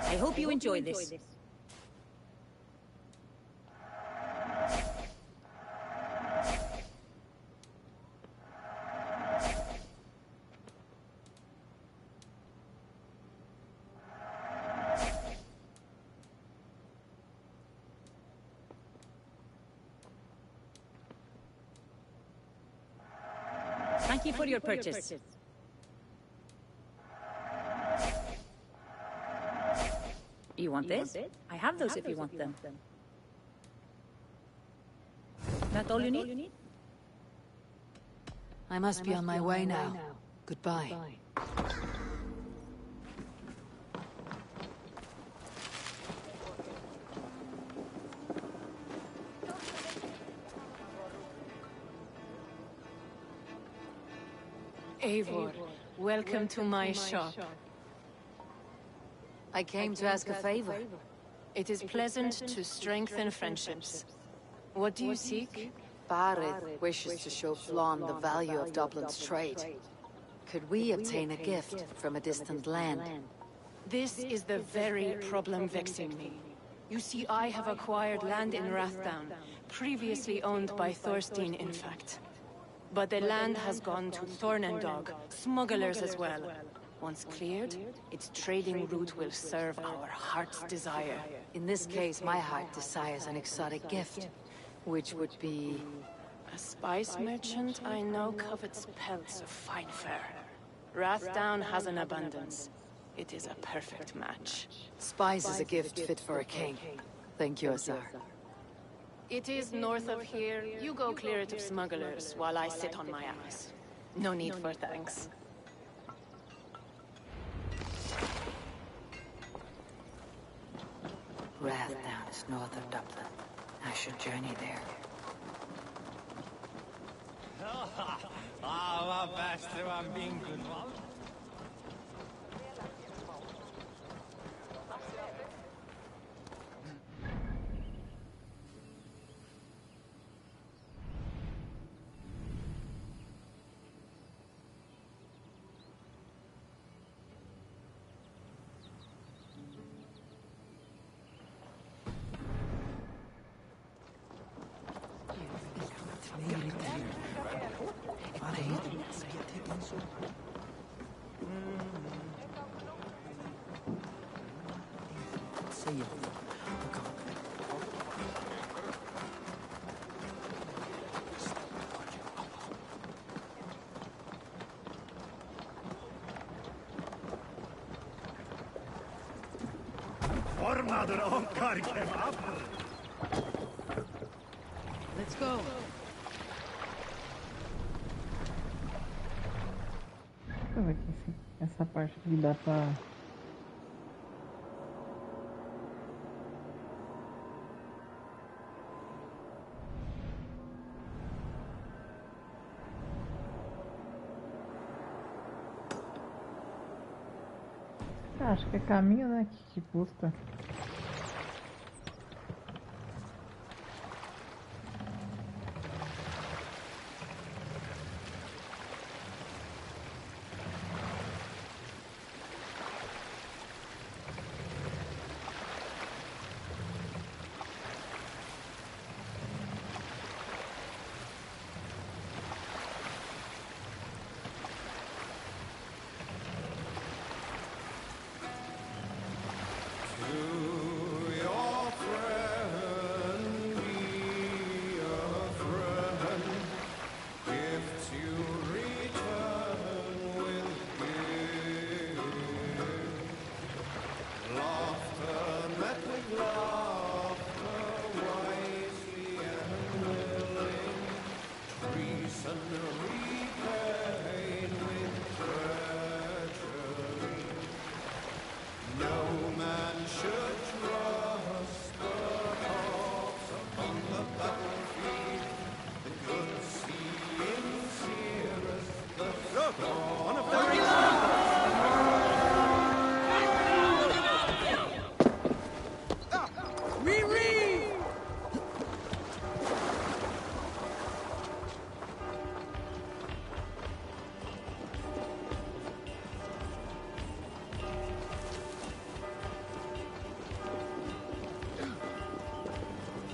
I hope you enjoy this. Thank you for your purchase. You want this? I have those if you want them. That all you need? I must be on my way now. Goodbye. Eivor, welcome to my shop. I came to ask a favor. It is pleasant to strengthen friendships. What do you seek? Barith wishes to show Flann the value of Dublin's trade. Could we obtain a gift from a distant land? This is the very problem vexing me. You see, I have acquired land in Rathdown, previously owned by Thorstein, in fact. But the land has gone to Thornendog, smugglers as well. Once cleared, its trading route will serve our heart's desire. In this case, my heart desires an exotic gift, which would be... A spice merchant I know covets pelts of fine fur. Rathdown has an abundance. It is a perfect match. Spice is a gift fit for a king. Thank you, Azar. It is north of here. You go clear it of smugglers while I sit on my ass. No need for thanks. Rathdown is north of Dublin, I should journey there. Vad bäst det var vinkeln, va? Let's go. Deixa eu ver aqui se essa parte aqui dá pra... Acho que é caminho, né? Que custa.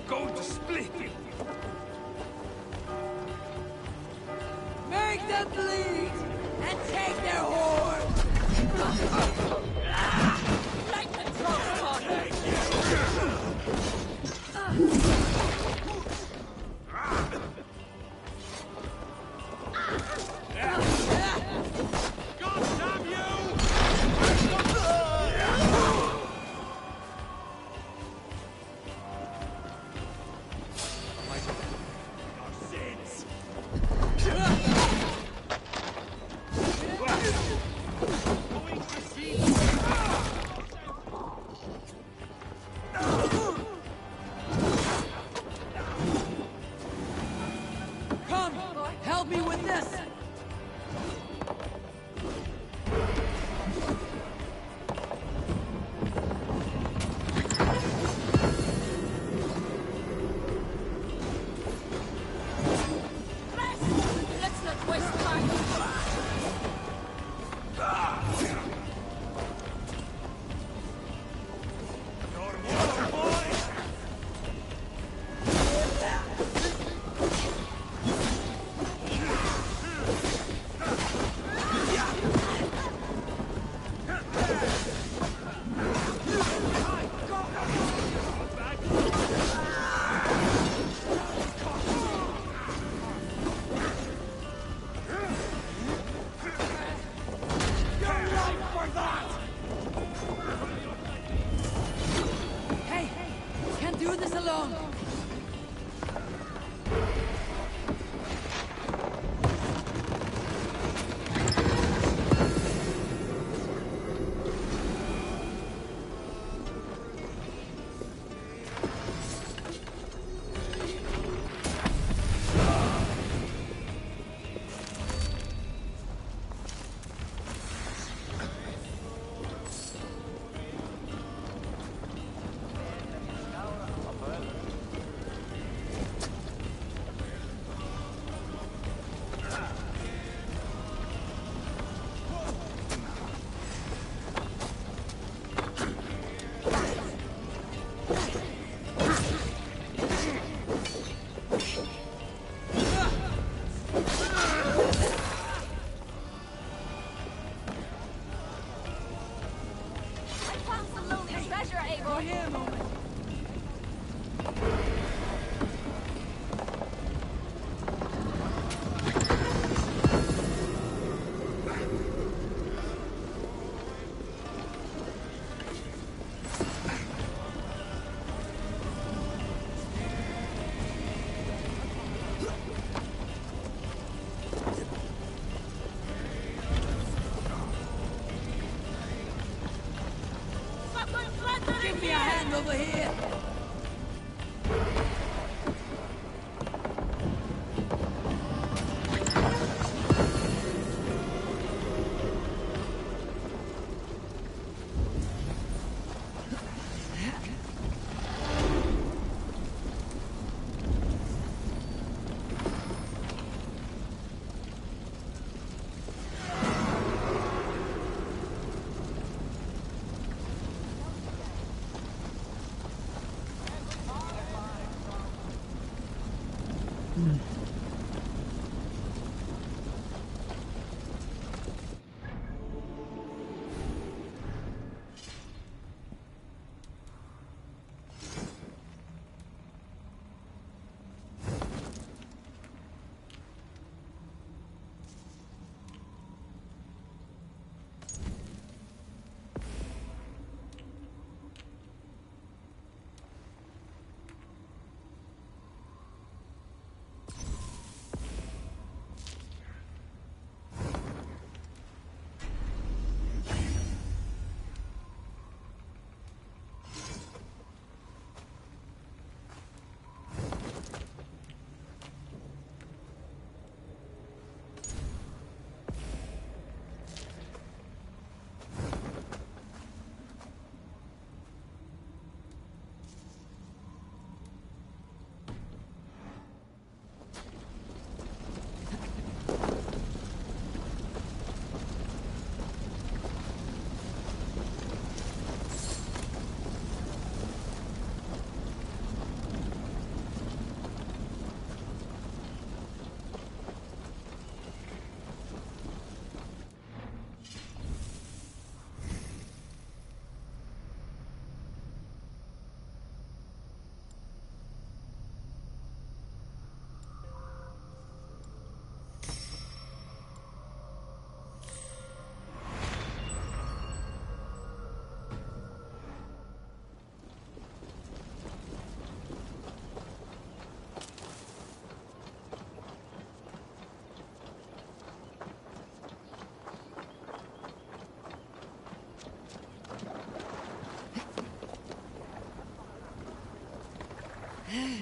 Going to split you! Make them bleed and take their horn! Like the troll God damn you! Going to see over here!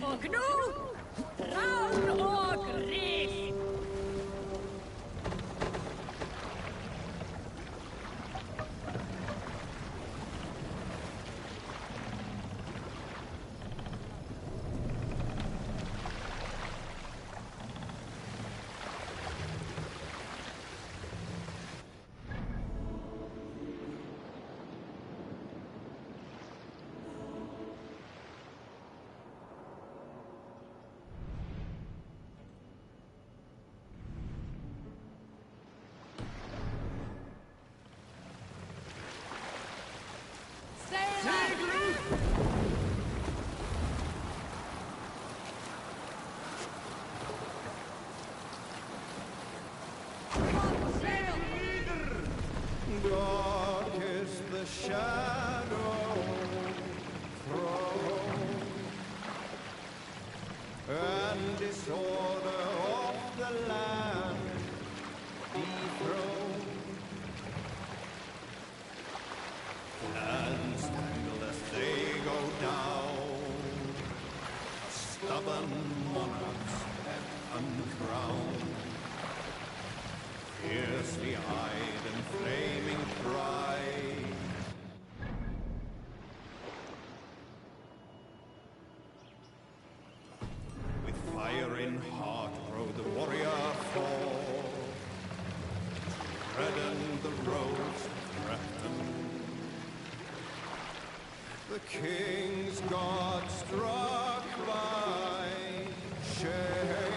Og nú, rán og rif! Dark is the shadow thrown, and disorder of the land dethroned. Lands tangled as they go down, stubborn monarchs and uncrowned. Fiercely eyed and flaming pride, with fire in heart rode the warrior forth, reddened the roads threatened. The king's guard struck by shame.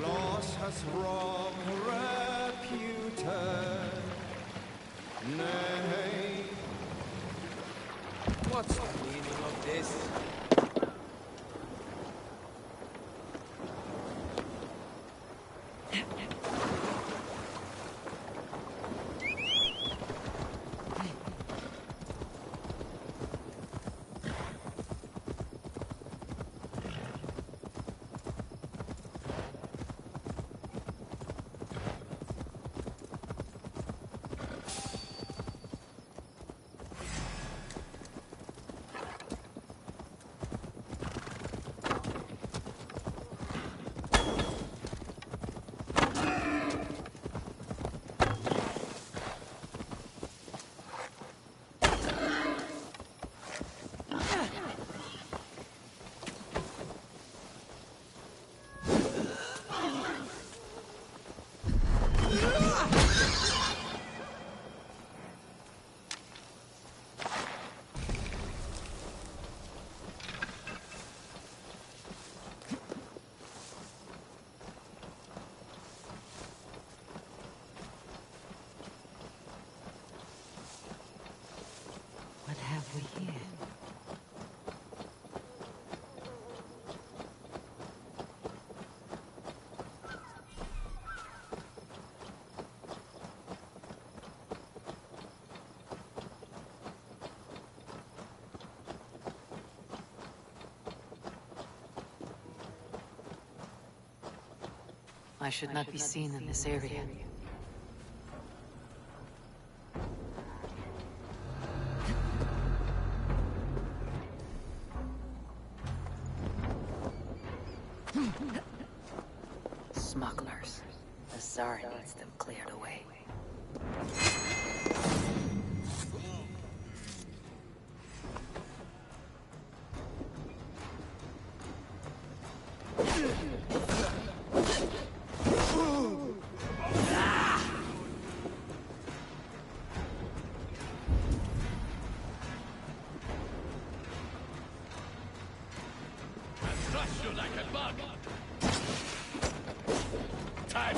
Loss has robbed reputed name. What's the meaning of this? I should not be seen in this area. Smugglers. The Tsar needs them cleared away. Crush you like a bug. Time.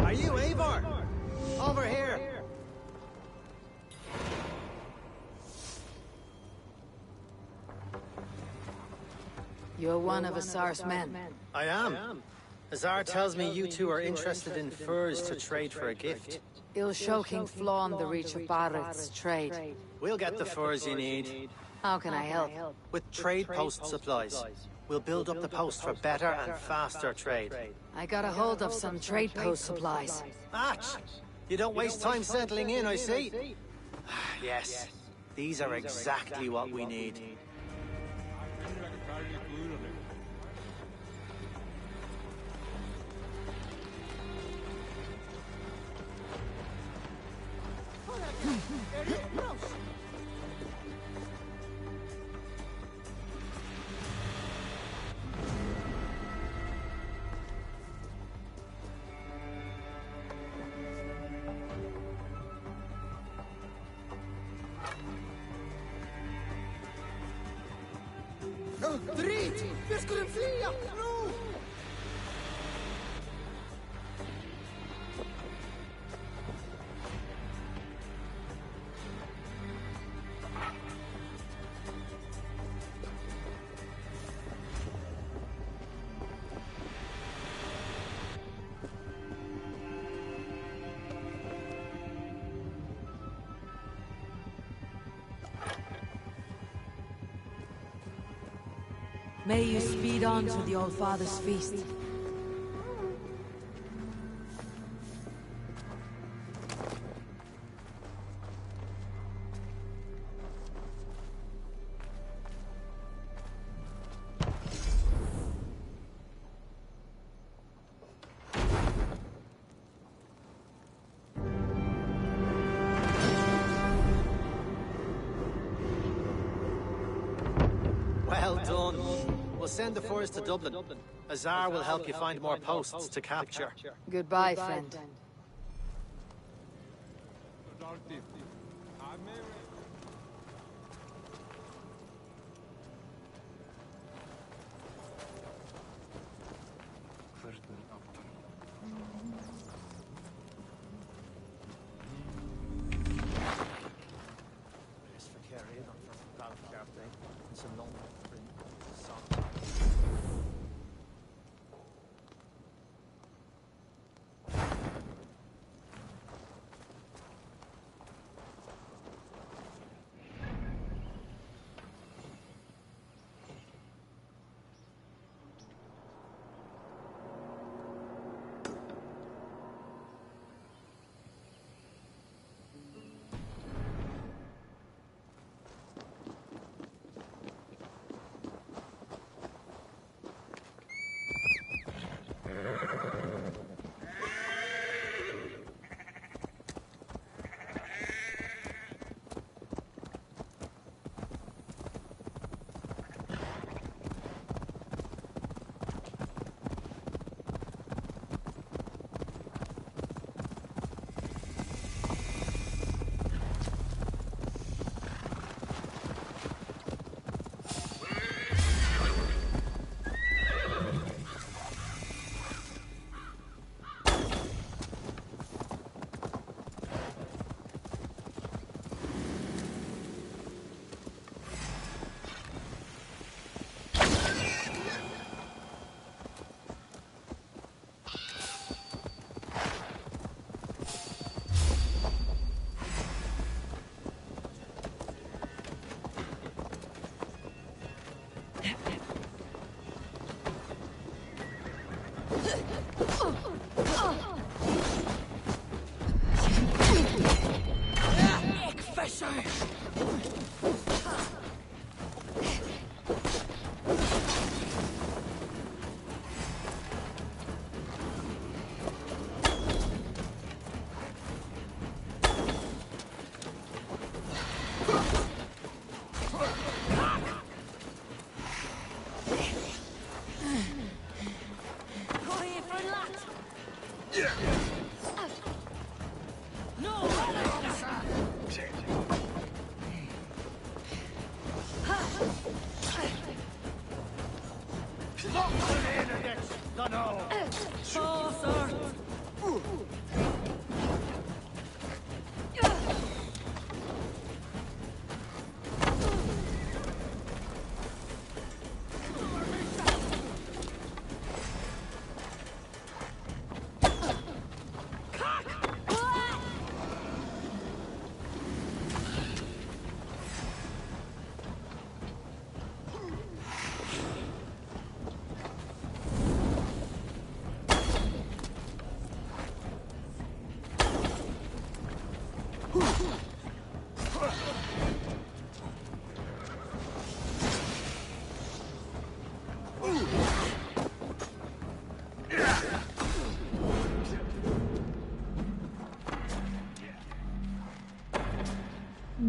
Are you Eivor? Over here. You're one of Asar's men. I am. Azar tells me you two are interested in furs to trade for a gift. Ill-Shoking flawn the reach of Barrett's trade. We'll get the furs you need. How can I help? With trade post supplies. We'll build up the post for better and faster trade. I got a hold of some trade post supplies. Atch! You don't waste time settling in, I see. Yes, these are exactly what we need. Drit! Vi skulle flyga! Nu! May you speed on to the Old Father's feast. Well done. We'll send the furs to Dublin. Azar will help you find more posts to capture. Goodbye, friend.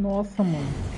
Nossa, mano.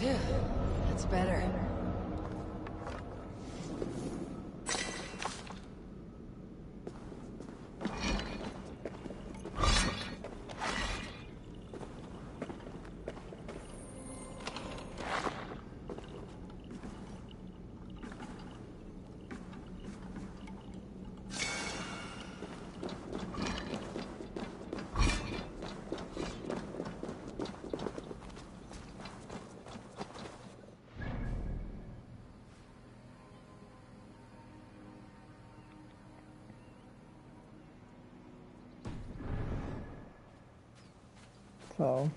Phew, that's better. Pessoal,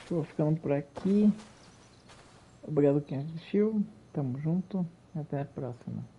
vou ficando por aqui. Obrigado quem assistiu. Tamo junto. Até a próxima.